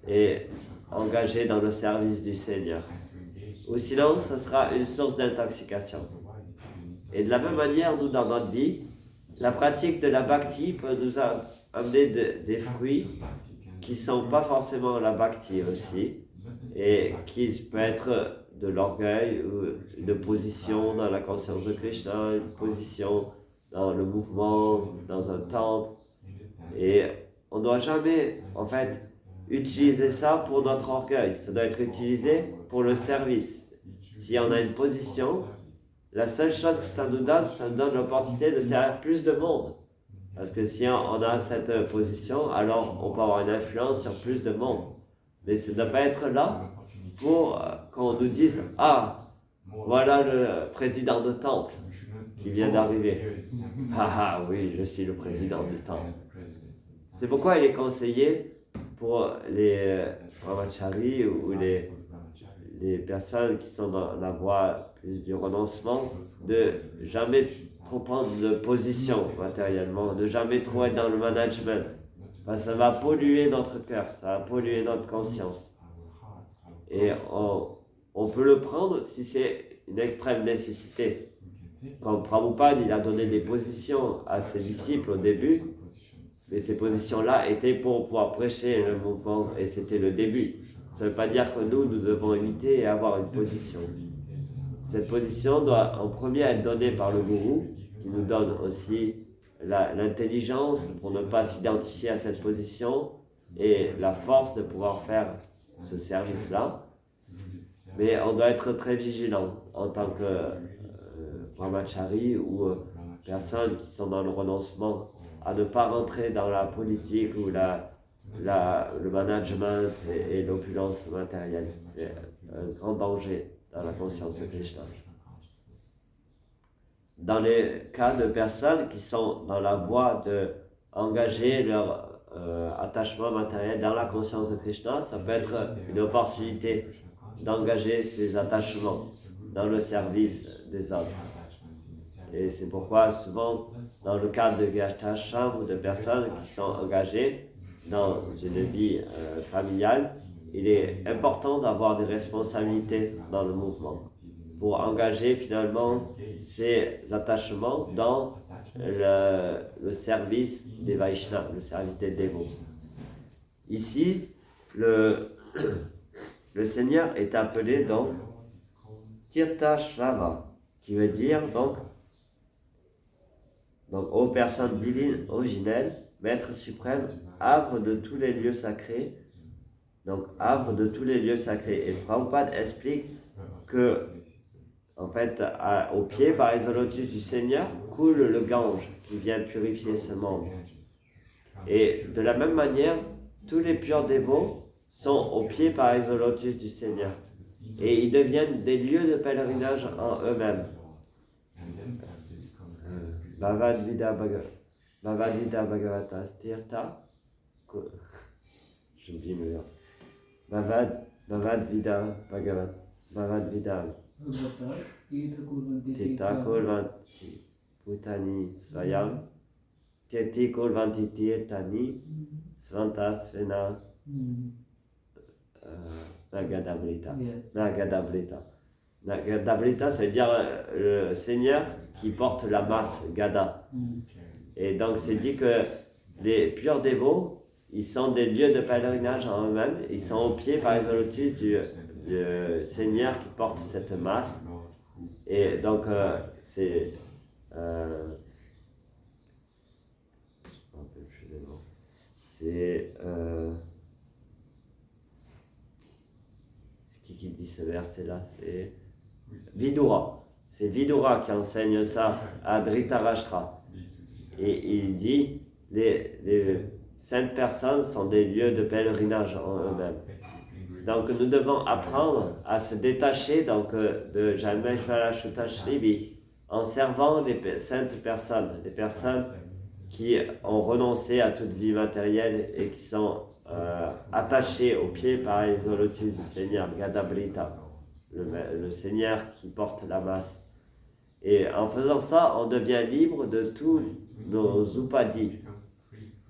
et engager dans le service du Seigneur. Ou sinon, ce sera une source d'intoxication. Et de la même manière, nous, dans notre vie, la pratique de la bhakti peut nous amener des fruits qui ne sont pas forcément la bhakti aussi, et qui peut être de l'orgueil ou de position dans la conscience de Krishna, une position dans le mouvement, dans un temple. Et on ne doit jamais, en fait, utiliser ça pour notre orgueil. Ça doit être utilisé pour le service. Si on a une position, la seule chose que ça nous donne l'opportunité de servir plus de monde. Parce que si on a cette position, alors on peut avoir une influence sur plus de monde. Mais ça ne doit pas être là pour qu'on nous dise « Ah, voilà le président de temple qui vient d'arriver. Ah ah, oui, je suis le président du temple. » C'est pourquoi il est conseillé pour les brahmacharis ou les personnes qui sont dans la voie plus du renoncement de jamais trop prendre de position matériellement, de jamais trop être dans le management. Parce que ça va polluer notre cœur, ça va polluer notre conscience. Et on peut le prendre si c'est une extrême nécessité. Comme Prabhupada, il a donné des positions à ses disciples au début, mais ces positions-là étaient pour pouvoir prêcher le mouvement et c'était le début. Ça ne veut pas dire que nous devons imiter et avoir une position. Cette position doit en premier être donnée par le gourou, qui nous donne aussi l'intelligence pour ne pas s'identifier à cette position et la force de pouvoir faire ce service-là. Mais on doit être très vigilant en tant que brahmachari ou personnes qui sont dans le renoncement à ne pas rentrer dans la politique ou le management et l'opulence matérielle. C'est un grand danger dans la conscience de Krishna. Dans les cas de personnes qui sont dans la voie d'engager leur attachement matériel dans la conscience de Krishna, ça peut être une opportunité d'engager ces attachements dans le service des autres. Et c'est pourquoi souvent, dans le cadre de Gashtashram ou de personnes qui sont engagées dans une vie familiale, il est important d'avoir des responsabilités dans le mouvement pour engager finalement ces attachements dans le service des Vaishnavas, le service des dévots. Ici, le Seigneur est appelé donc Tirthashrava, qui veut dire donc ô personne divine originelle, Maître suprême, havre de tous les lieux sacrés, donc havre de tous les lieux sacrés. Et Prabhupada explique que, en fait, au pied, par les lotus du Seigneur, coule le Gange qui vient purifier ce monde. Et de la même manière, tous les purs dévots sont au pied, par les lotus du Seigneur. Et ils deviennent des lieux de pèlerinage en eux-mêmes. Bhavad Vida Bhagavata Stirtha. J'oublie le nom. Bhavad Vida Bhagavata. Bhavad Vida Tirtha Kulvanti Putani Svayam. Tirti Kulvanti Tirtani Svantas Vena Nagadabrita. Nagadabrita. Nagadabrita, ça veut dire le Seigneur qui porte la masse, Gada. Et donc c'est dit que les purs dévots, ils sont des lieux de pèlerinage en eux-mêmes, ils sont au pied par les lotus du Seigneur qui porte cette masse. Et donc c'est... c'est qui dit ce verset-là? C'est Vidura. C'est Vidura qui enseigne ça à Dhritarashtra. Et il dit, les saintes personnes sont des lieux de pèlerinage en eux-mêmes. Donc nous devons apprendre à se détacher donc, de Janmeshvara Shutashrivi en servant les saintes personnes, les personnes qui ont renoncé à toute vie matérielle et qui sont attachées aux pieds par les lotus du Seigneur, Gadabrita, le Seigneur qui porte la masse. Et en faisant ça, on devient libre de tous nos upadis.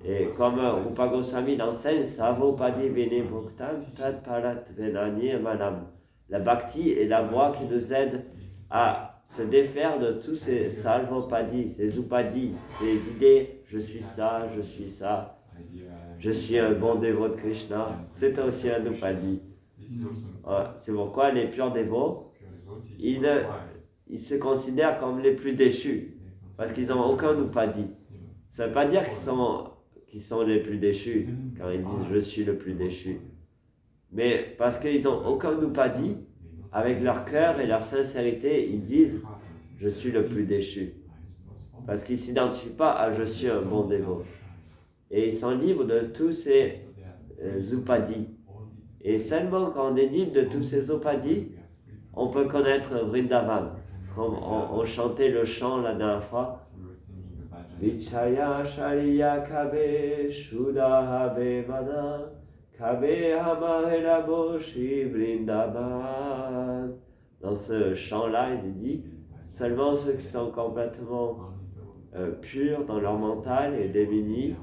Et comme Rupa Goswami l'enseigne, Savopadi Vene Bhuktam Tat Parat Venani Manam. La bhakti est la voie qui nous aide à se défaire de tous ces salvopadis, ces upadis, ces idées, je suis ça, je suis un bon dévot de Krishna, c'est aussi un upadi. C'est pourquoi les purs dévots, ils se considèrent comme les plus déchus, parce qu'ils n'ont aucun upadi. Ça ne veut pas dire qu'ils sont les plus déchus, quand ils disent « je suis le plus déchu ». Mais parce qu'ils n'ont aucun upadi, avec leur cœur et leur sincérité, ils disent « je suis le plus déchu ». Parce qu'ils ne s'identifient pas à « je suis un bon dévot ». Et ils sont libres de tous ces upadis. Et seulement quand on est libre de tous ces upadis, on peut connaître Vrindavan. Comme on chantait le chant la dernière fois. Vichaya Shariya Kabe Shuddhabe Mana Kabe Hamahela Moshi Vrindavan. Dans ce chant-là, il dit seulement ceux qui sont complètement purs dans leur mental et démunis,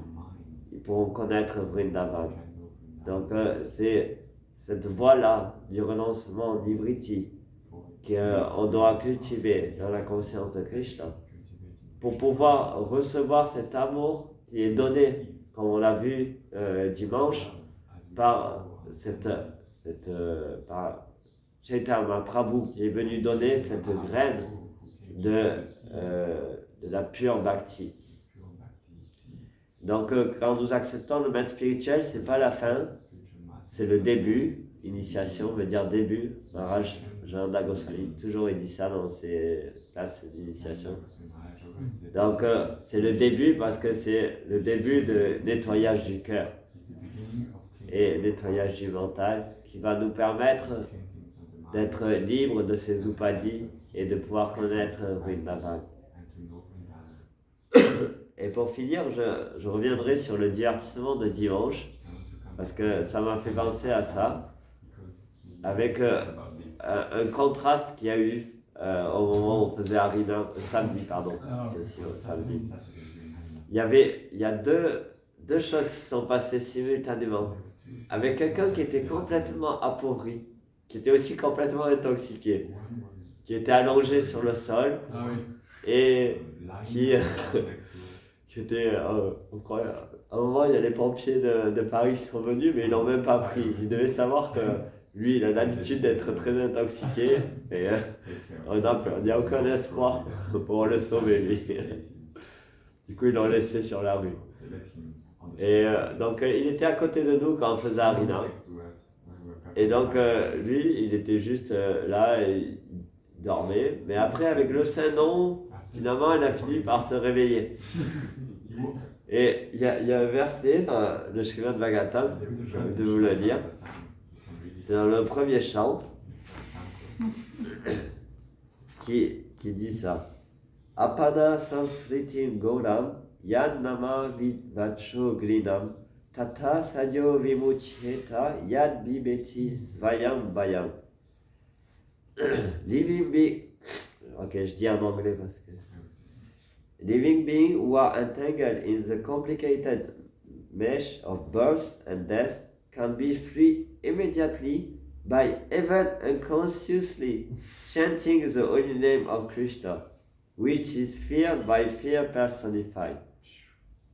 ils pourront connaître Vrindavan. Donc c'est cette voie-là du renoncement, nivritti, qu'on doit cultiver dans la conscience de Krishna pour pouvoir recevoir cet amour qui est donné, comme on l'a vu dimanche, par Chaitanya Mahaprabhu qui est venu donner cette graine de la pure bhakti. Donc quand nous acceptons le maître spirituel, c'est pas la fin, c'est le début. Initiation veut dire début. Maharaj Jananda Goswami toujours il dit ça dans ses classes d'initiation. Donc c'est le début parce que c'est le début de nettoyage du cœur et nettoyage du mental qui va nous permettre d'être libre de ces upadis et de pouvoir connaître Vrindavan. Et pour finir, je reviendrai sur le divertissement de dimanche, parce que ça m'a fait penser à ça, avec un contraste qu'il y a eu au moment où on faisait Harinam, samedi, pardon, aussi, samedi. Il y a deux choses qui se sont passées simultanément, avec quelqu'un qui était complètement appauvri, qui était aussi complètement intoxiqué, qui était allongé sur le sol, et qui était incroyable. À un moment, il y a les pompiers de Paris qui sont venus, mais ils l'ont même pas pris. Ils devaient savoir que lui, il a l'habitude d'être très intoxiqué, et on n'a aucun espoir pour le sauver, lui. Du coup, ils l'ont laissé sur la rue. Et donc, il était à côté de nous quand on faisait Harinam. Et donc, lui, il était juste là, et il dormait. Mais après, avec le Saint-Nom, finalement, il a fini par se réveiller. Et il y a un verset dans le Srimad Bhagavatam, j'ai envie de vous le lire. C'est dans le premier chant qui dit ça. Apana sansritim goram yan nama vacho grinam tata sadyo vimucheta yad bibeti svayam bayam. Living being, ok, je dis en anglais parce que living beings who are entangled in the complicated mesh of birth and death can be free immediately by even unconsciously chanting the holy name of Krishna, which is fear by fear personified.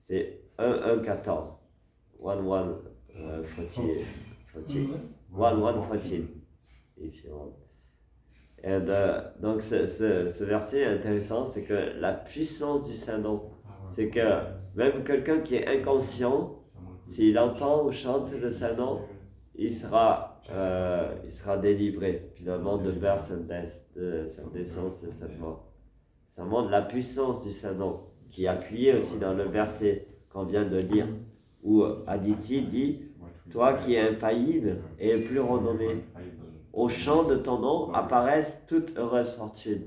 C'est 1.1.14. 1.1.14. If you want. Et donc ce verset est intéressant, c'est que la puissance du Saint-Nom, c'est que même quelqu'un qui est inconscient, s'il entend ou chante le Saint-Nom, il sera délivré finalement de birth and death, de sa naissance et sa mort. Ça montre la puissance du Saint-Nom, qui est appuyé aussi dans le verset qu'on vient de lire, où Aditi dit « Toi qui es impaillible et plus renommé, au chant de ton nom apparaissent toutes heureuses fortunes. »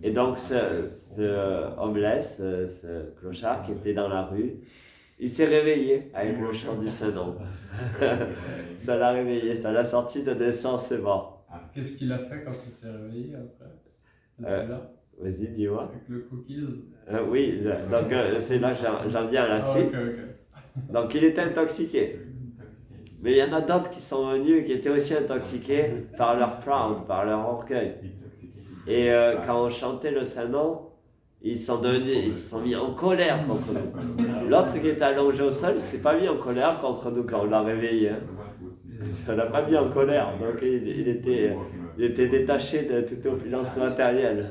Et donc ce homeless, ce clochard qui était dans la rue, il s'est réveillé avec le chant du Saint-Nom. Ça l'a réveillé, ça l'a sorti de naissance et mort. Qu'est-ce qu'il a fait quand il s'est réveillé après? Vas-y, dis-moi. Avec le cookies. Oui, donc c'est là que j'en viens à la suite. Okay. Donc il était intoxiqué. Mais il y en a d'autres qui sont venus qui étaient aussi intoxiqués par leur pride, par leur orgueil. Et quand on chantait le Saint-Nom, ils se sont mis en colère contre nous. L'autre qui était allongé au sol, il s'est pas mis en colère contre nous quand on l'a réveillé. Hein. Ça l'a pas mis en colère, donc il était détaché de toute opulence matérielle.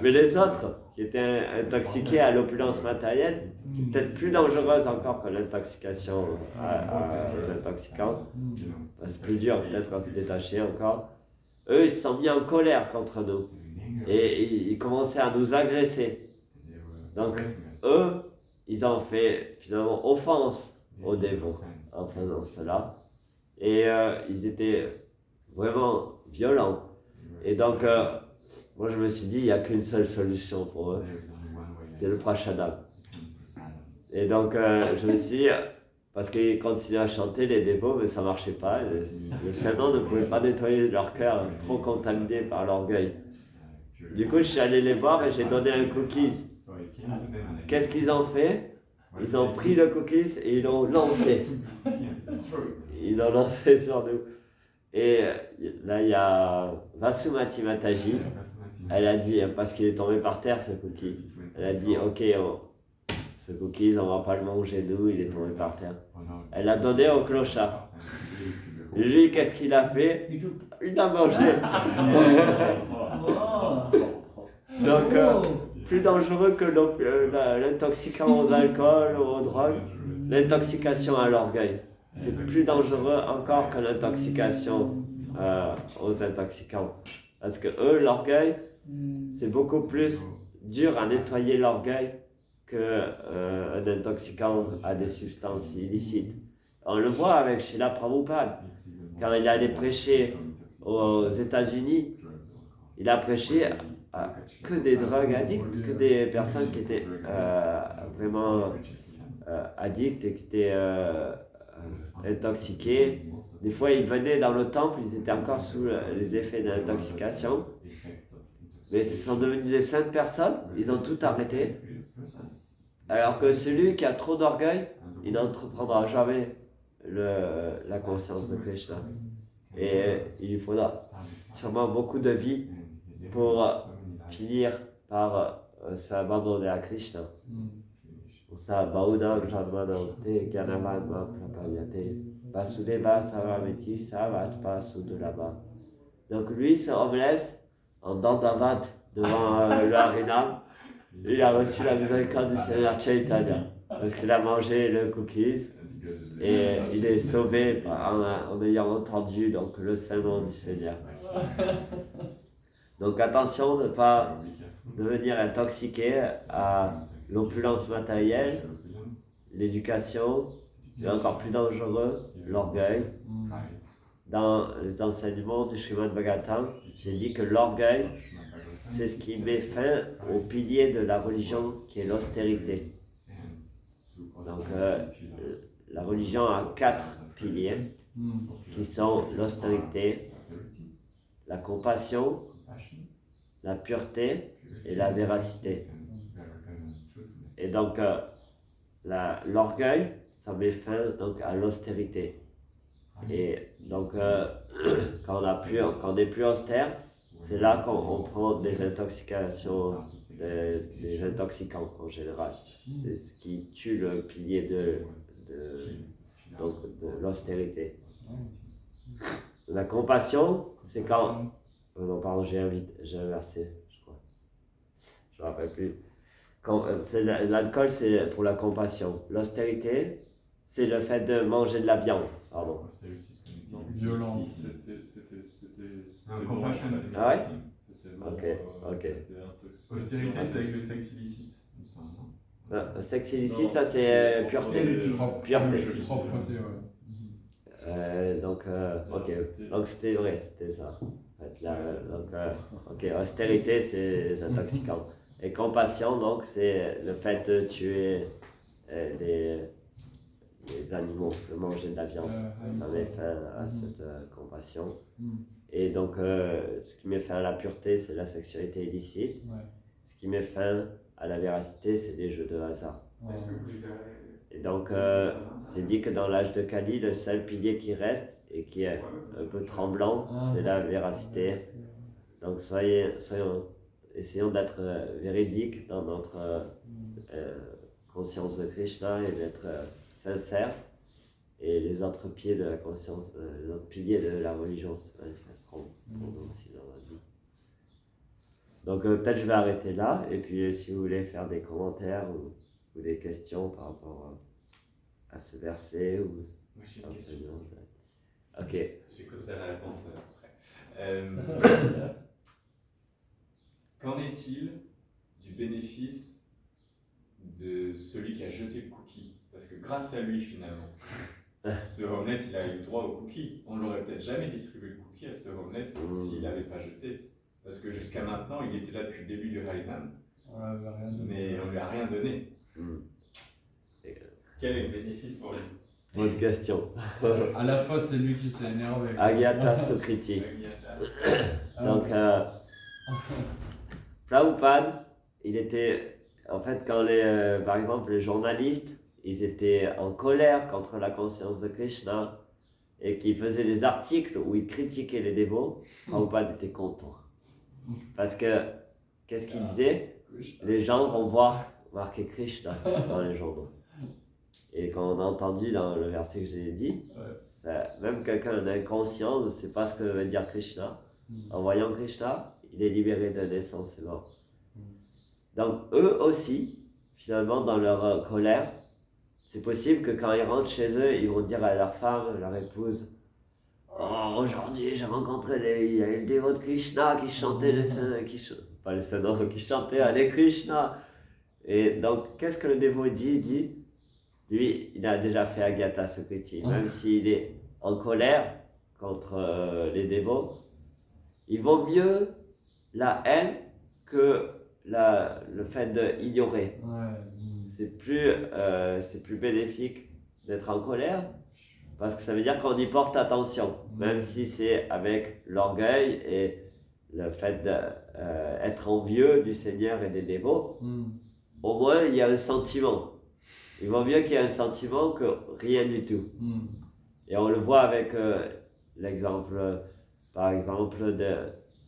Mais les autres, qui étaient intoxiqués à l'opulence matérielle, c'est peut-être plus dangereuse encore que l'intoxication aux intoxicants. C'est plus dur peut-être quand c'est détaché encore. Eux, ils se sont mis en colère contre nous. Et ils commençaient à nous agresser. Donc, eux, ils ont fait finalement offense aux dévots en faisant cela. Et ils étaient vraiment violents. Et donc, moi je me suis dit, il n'y a qu'une seule solution pour eux, c'est le prashadam. Et donc, je me suis dit, parce qu'ils continuaient à chanter les dévots, mais ça ne marchait pas. Le Saint-Nom ne pouvait pas nettoyer leur cœur, trop contaminé par l'orgueil. Du coup, je suis allé les voir et j'ai donné un cookies. Qu'est-ce qu'ils ont fait? Ils ont pris le cookies et ils l'ont lancé. Ils l'ont lancé sur nous. Et là, il y a Vasumati Mataji. Elle a dit, parce qu'il est tombé par terre, ce cookie, elle a dit, ok, ce cookies, on ne va pas le manger, nous, il est tombé par terre. Elle l'a donné au clochard. Lui, qu'est-ce qu'il a fait? Il a mangé. Donc, plus dangereux que l'intoxicant aux alcools ou aux drogues, l'intoxication à l'orgueil. C'est plus dangereux encore que l'intoxication aux intoxicants. Parce que eux, l'orgueil, c'est beaucoup plus dur à nettoyer l'orgueil qu'un intoxicant à des substances illicites. On le voit avec Srila Prabhupada. Quand il allait prêcher aux États-Unis, il a prêché que des drogues addicts, que des personnes qui étaient vraiment addicts et qui étaient intoxiqués. Des fois, ils venaient dans le temple, ils étaient encore sous les effets de l'intoxication. Mais ce sont devenus des saintes personnes, ils ont tout arrêté. Alors que celui qui a trop d'orgueil, il n'entreprendra jamais la conscience de Krishna. Et il lui faudra sûrement beaucoup de vie pour finir par s'abandonner à Krishna. Pour ça, Baudam Jadmanam Te Gyanavan Ma Prapayate Vasudeva Sarameti Savatpa Sudulaba. Donc lui se homeless en dandavat devant le Harinam. Il a reçu la miséricorde du Seigneur Chaitanya parce qu'il a mangé le cookies et il est sauvé en ayant entendu donc, le Saint-Nom du Seigneur. Donc attention de ne pas devenir intoxiqué à l'opulence matérielle, l'éducation, et encore plus dangereux, l'orgueil. Dans les enseignements du Srimad Bhagavatam, j'ai dit que l'orgueil, c'est ce qui met fin au pilier de la religion qui est l'austérité. Donc la religion a 4 piliers qui sont l'austérité, la compassion, la pureté et la véracité. Et donc l'orgueil, ça met fin donc, à l'austérité. Et donc quand on n'est plus austère, c'est là qu'on prend des intoxications, des intoxicants en général. C'est ce qui tue le pilier de l'austérité. La compassion, c'est quand... non, pardon, j'ai inversé, je crois. Je ne me rappelle plus. L'alcool, c'est pour la compassion. L'austérité, c'est le fait de manger de la viande. Pardon. Non, violence, c'était compassion, c'était Ah ouais? ok. Austérité, c'est avec le sexe illicite. Le sexe illicite, ça c'est pureté. Pureté. Propreté, ouais. Donc c'était vrai, c'était ça. En fait, donc, austérité, c'est les intoxicants. Et compassion, donc, c'est le fait de tuer les animaux, de manger de la viande. Ça met fin à cette compassion. Et donc, ce qui met fin à la pureté, c'est la sexualité illicite. Ce qui met fin à la véracité, c'est les jeux de hasard. Et donc, c'est dit que dans l'âge de Kali, le seul pilier qui reste et qui est un peu tremblant, c'est la véracité. Donc, essayons d'être véridiques dans notre conscience de Krishna et d'être sincères. Et les autres piliers de la conscience, les autres piliers de la religion se manifesteront pour nous aussi dans la vie. Donc peut-être je vais arrêter là, et puis si vous voulez faire des commentaires ou des questions par rapport à ce verset ou Moi j'ai une question. Ok. J'écouterai la réponse après. Qu'en est-il du bénéfice de celui qui a jeté le cookie? Parce que grâce à lui finalement, ce homeless il a eu droit au cookie. On ne l'aurait peut-être jamais distribué le cookie à ce homeless s'il n'avait pas jeté. Parce que jusqu'à maintenant il était là depuis le début du Harinam, mais on lui a rien donné. Quel est le bénéfice pour lui? Bonne question. À la fois, c'est lui qui s'est énervé. Agyata Sukriti. Donc, Prabhupada, il était, en fait, quand par exemple, les journalistes, ils étaient en colère contre la conscience de Krishna et qu'ils faisaient des articles où ils critiquaient les dévots, Prabhupada était content. Parce que, qu'est-ce qu'il disait? Les gens vont voir marqué Krishna dans les journaux. Et quand on a entendu dans le verset que j'ai dit, même quelqu'un d'inconscient ne sait pas ce que veut dire Krishna. En voyant Krishna, il est libéré de naissance et mort. Donc eux aussi, finalement, dans leur colère, c'est possible que quand ils rentrent chez eux, ils vont dire à leur femme, leur épouse, « Oh, aujourd'hui j'ai rencontré les dévots de Krishna qui chantaient qui chantaient Hare Krishna. » Et donc, qu'est-ce que le dévot dit? Il dit, lui, il a déjà fait Agyata Sukriti, même s'il est en colère contre les dévots, il vaut mieux la haine que le fait d'ignorer. C'est plus bénéfique d'être en colère, parce que ça veut dire qu'on y porte attention, même si c'est avec l'orgueil et le fait d'être envieux du Seigneur et des dévots. Au moins il y a un sentiment. Il vaut mieux qu'il y ait un sentiment que rien du tout. Et on le voit avec l'exemple, par exemple, de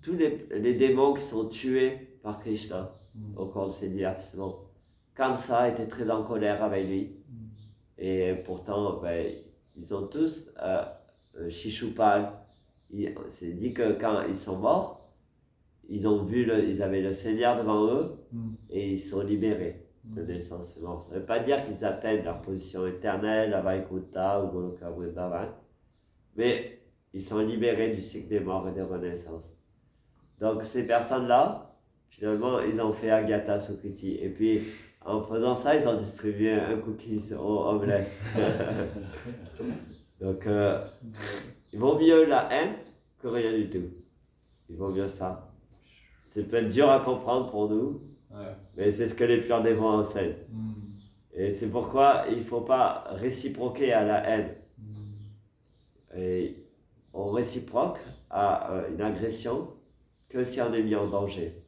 tous les démons qui sont tués par Krishna au cours de ses divertissements. Kamsa était très en colère avec lui. Et pourtant, ils ont tous, Shishupal, c'est dit que quand ils sont morts, ils avaient le Seigneur devant eux et ils sont libérés de naissance et mort. Ça ne veut pas dire qu'ils atteignent leur position éternelle à Vaikuntha ou Goloka Vrindavan, mais ils sont libérés du cycle des morts et des renaissances. Donc ces personnes-là, finalement, ils ont fait Agyata Sukriti. Et puis, en faisant ça, ils ont distribué un cookie aux homeless. Donc, il vaut mieux la haine que rien du tout. Il vaut mieux ça. C'est peut-être dur à comprendre pour nous, mais c'est ce que les purs dévots enseignent. Et c'est pourquoi il ne faut pas réciproquer à la haine. Et on réciproque à une agression que si on est mis en danger.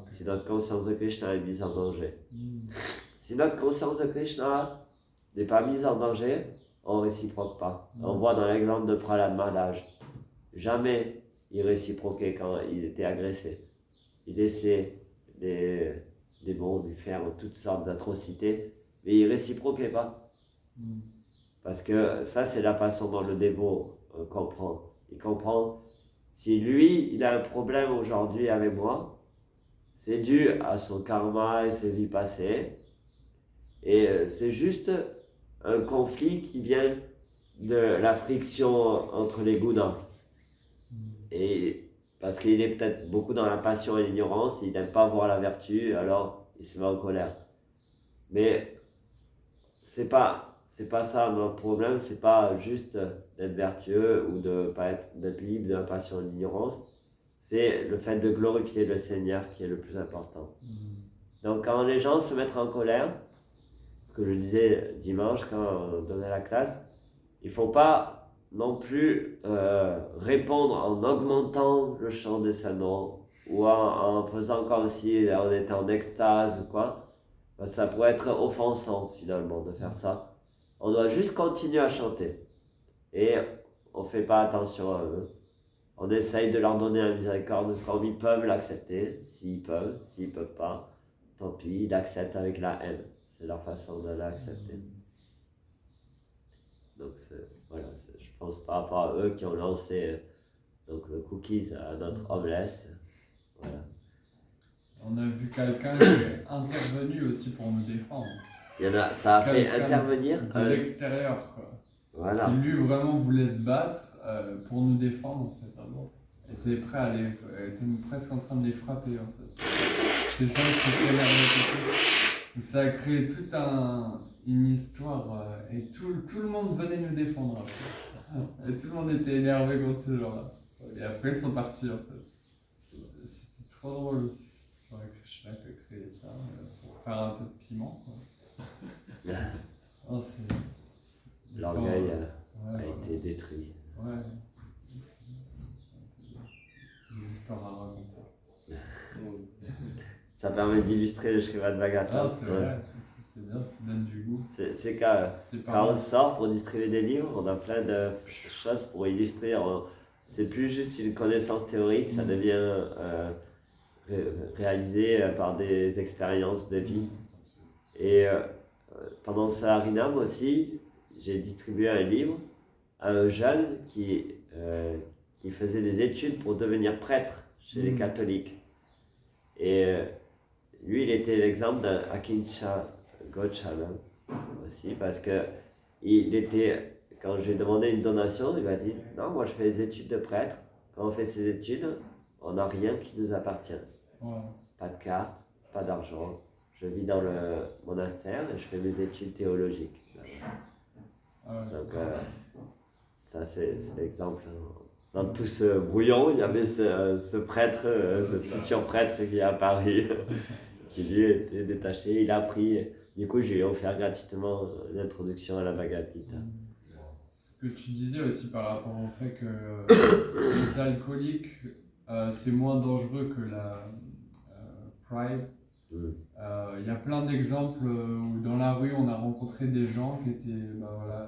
Si notre conscience de Krishna est mise en danger. Si notre conscience de Krishna n'est pas mise en danger, on ne réciproque pas. On voit dans l'exemple de Prahlad Maharaj, jamais il réciproquait quand il était agressé. Il laissait des démons lui faire toutes sortes d'atrocités, mais il ne réciproquait pas. Parce que ça, c'est la façon dont le dévot comprend. Il comprend, si lui, il a un problème aujourd'hui avec moi, c'est dû à son karma et ses vies passées. Et c'est juste un conflit qui vient de la friction entre les gunas. Et parce qu'il est peut-être beaucoup dans la passion et l'ignorance, il n'aime pas voir la vertu, alors il se met en colère. Mais c'est pas ça notre problème, c'est pas juste d'être vertueux ou d'être libre de la passion et de l'ignorance. C'est le fait de glorifier le Seigneur qui est le plus important. Donc quand les gens se mettent en colère, ce que je disais dimanche quand on donnait la classe, il ne faut pas non plus répondre en augmentant le chant de sa nom ou en faisant comme si on était en extase ou quoi. Parce que ça pourrait être offensant finalement de faire ça. On doit juste continuer à chanter et on ne fait pas attention à eux. on essaye de leur donner la miséricorde comme ils peuvent l'accepter, s'ils peuvent pas, tant pis, ils l'acceptent avec la haine. C'est leur façon de l'accepter. Donc voilà, je pense par rapport à eux qui ont lancé donc, le cookies à notre homeless. Voilà. On a vu quelqu'un qui est intervenu aussi pour nous défendre. Il y en a, ça a fait Quelqu'un intervenir. de l'extérieur, quoi. Voilà. Qui lui vraiment voulait se battre pour nous défendre en fait. Alors, était prêt à les, était presque en train de les frapper en fait. Ces gens qui s'énervaient. Ça a créé toute une histoire et tout le monde venait nous défendre après. Et tout le monde était énervé contre ces gens-là. Et après ils sont partis en fait. C'était trop drôle. J'aurais Krishna qui a créé ça pour faire un peu de piment quoi. Oh, c'est... L'orgueil a été détruit. Ouais. Des histoires à raconter. Ça permet d'illustrer le Srimad Bhagavatam. Ah, c'est vrai, c'est bien, ça donne du goût. C'est quand on sort pour distribuer des livres, on a plein de choses pour illustrer. C'est plus juste une connaissance théorique, ça devient réalisé par des expériences de vie. Et pendant ce Harinam aussi, j'ai distribué un livre à un jeune qui faisait des études pour devenir prêtre chez les catholiques. Et lui, il était l'exemple d'un Akincha Gochala aussi, parce que quand j'ai demandé une donation, il m'a dit « Non, moi je fais des études de prêtre. Quand on fait ces études, on n'a rien qui nous appartient. Pas de carte, pas d'argent. Je vis dans le monastère et je fais mes études théologiques. » Donc, ça c'est l'exemple. Dans tout ce brouillon, il y avait ce prêtre, ce futur prêtre qui est apparu, qui lui était détaché, il a appris. Du coup, je lui ai offert gratuitement l'introduction à la Bhagavad Gita. Ce que tu disais aussi par rapport au fait que les alcooliques, c'est moins dangereux que la pride. Il y a plein d'exemples où dans la rue on a rencontré des gens qui étaient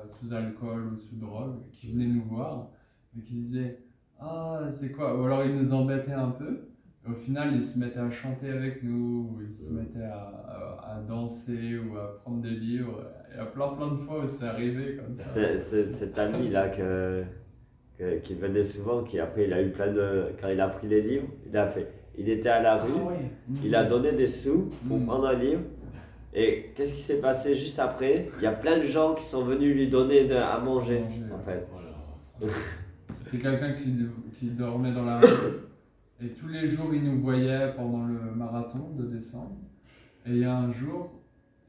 sous alcool ou sous drogue, qui venaient nous voir et qui disaient « Ah, c'est quoi ?» Ou alors ils nous embêtaient un peu. Et au final, ils se mettaient à chanter avec nous, ou ils se mettaient à danser ou à prendre des livres. Il y a plein de fois où c'est arrivé comme ça. Cet ami-là qui venait souvent, qui après il a eu quand il a pris les livres, il était à la rue, il a donné des sous pour prendre un livre. Et qu'est-ce qui s'est passé juste après? Il y a plein de gens qui sont venus lui donner à manger, en fait. Voilà. C'était quelqu'un qui dormait dans la rue. Et tous les jours, il nous voyait pendant le marathon de décembre. Et il y a un jour,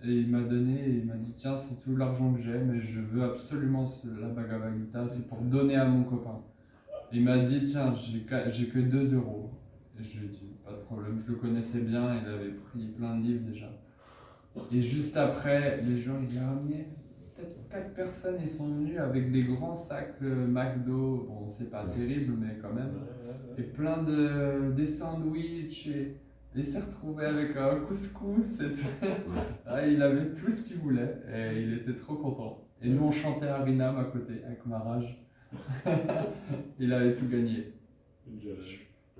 il m'a dit « Tiens, c'est tout l'argent que j'ai, mais je veux absolument la Bhagavad Gita, c'est pour donner à mon copain. » Il m'a dit « Tiens, j'ai que 2 euros. » Et je lui ai dit « Pas de problème, je le connaissais bien, il avait pris plein de livres déjà. » Et juste après, les gens, ils ont ramené. Peut-être 4 personnes, ils sont venus avec des grands sacs McDo. Bon, c'est pas terrible, mais quand même. Et plein des sandwichs. Et il s'est retrouvé avec un couscous. Il avait tout ce qu'il voulait. Et il était trop content. Et nous, on chantait Harinam à côté, avec Maharaj. Il avait tout gagné.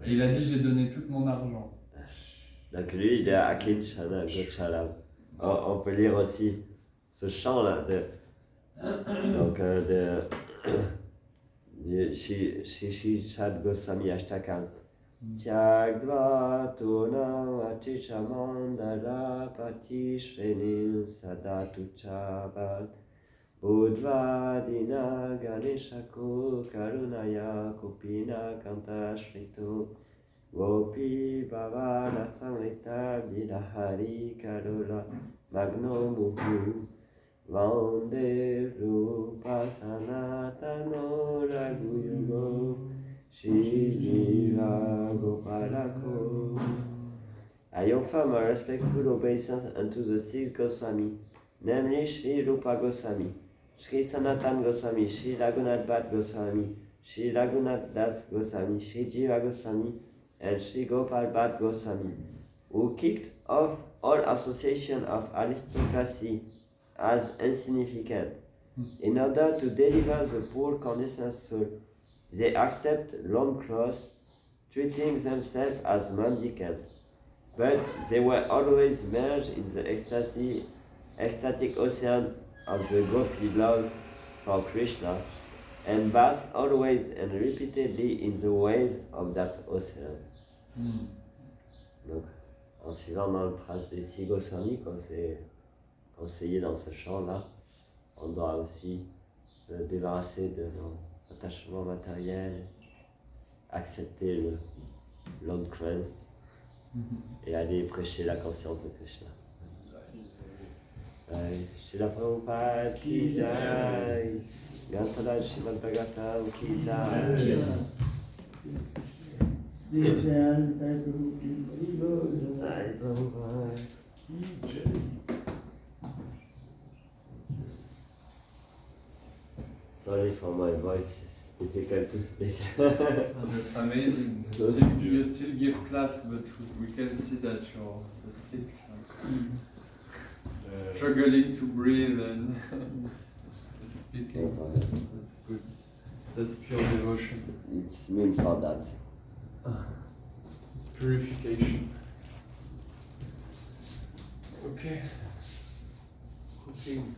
Et il a dit, j'ai donné tout mon argent. Donc lui, il est à Akinchana Gochala. On peut lire aussi ce chant-là de Shishad Goswami Ashtakam. Tyagdva Tonam Achishamandala Pati Shrenim Sadatu Chabat Budva Dina Ganeshako Karunaya Kopina Kanta Shrito Gopi Bhavala Samrita Bilahari Karula Magno Muhu Vande Rupa Sanatano Raguyugo Shri Jiva Gopalako. I offer my respectful obeisance unto the sixth Goswami, namely Shri Rupa Goswami, Shri Sanatan Goswami, Shri Raghunath Bhatt Goswami, Shri Raghunath Das Goswami, Shri Jiva Goswami, and Shri Gopal Bhatt Goswami, who kicked off all association of aristocracy as insignificant, in order to deliver the poor conditioned soul. They accept long clothes, treating themselves as mendicants. But they were always merged in the ecstatic ocean of the gopi love for Krishna, and bathed always and repeatedly in the waves of that ocean. Donc, en suivant dans le trace des six Goswami, qu'on s'est conseillé dans ce chant-là, on doit aussi se débarrasser de nos attachements matériels, accepter le long cleanse et aller prêcher la conscience de Krishna. Srila Prabhupada ki jai, Grantaraj Srimad Bhagavatam ki jai. Jai Prabhupada. Sorry for my voice, it's difficult to speak. That's amazing. You still give class, but we can see that you're sick, struggling to breathe and speaking. That's good. That's pure devotion. It's meant for that. Purification. Okay. Cooking.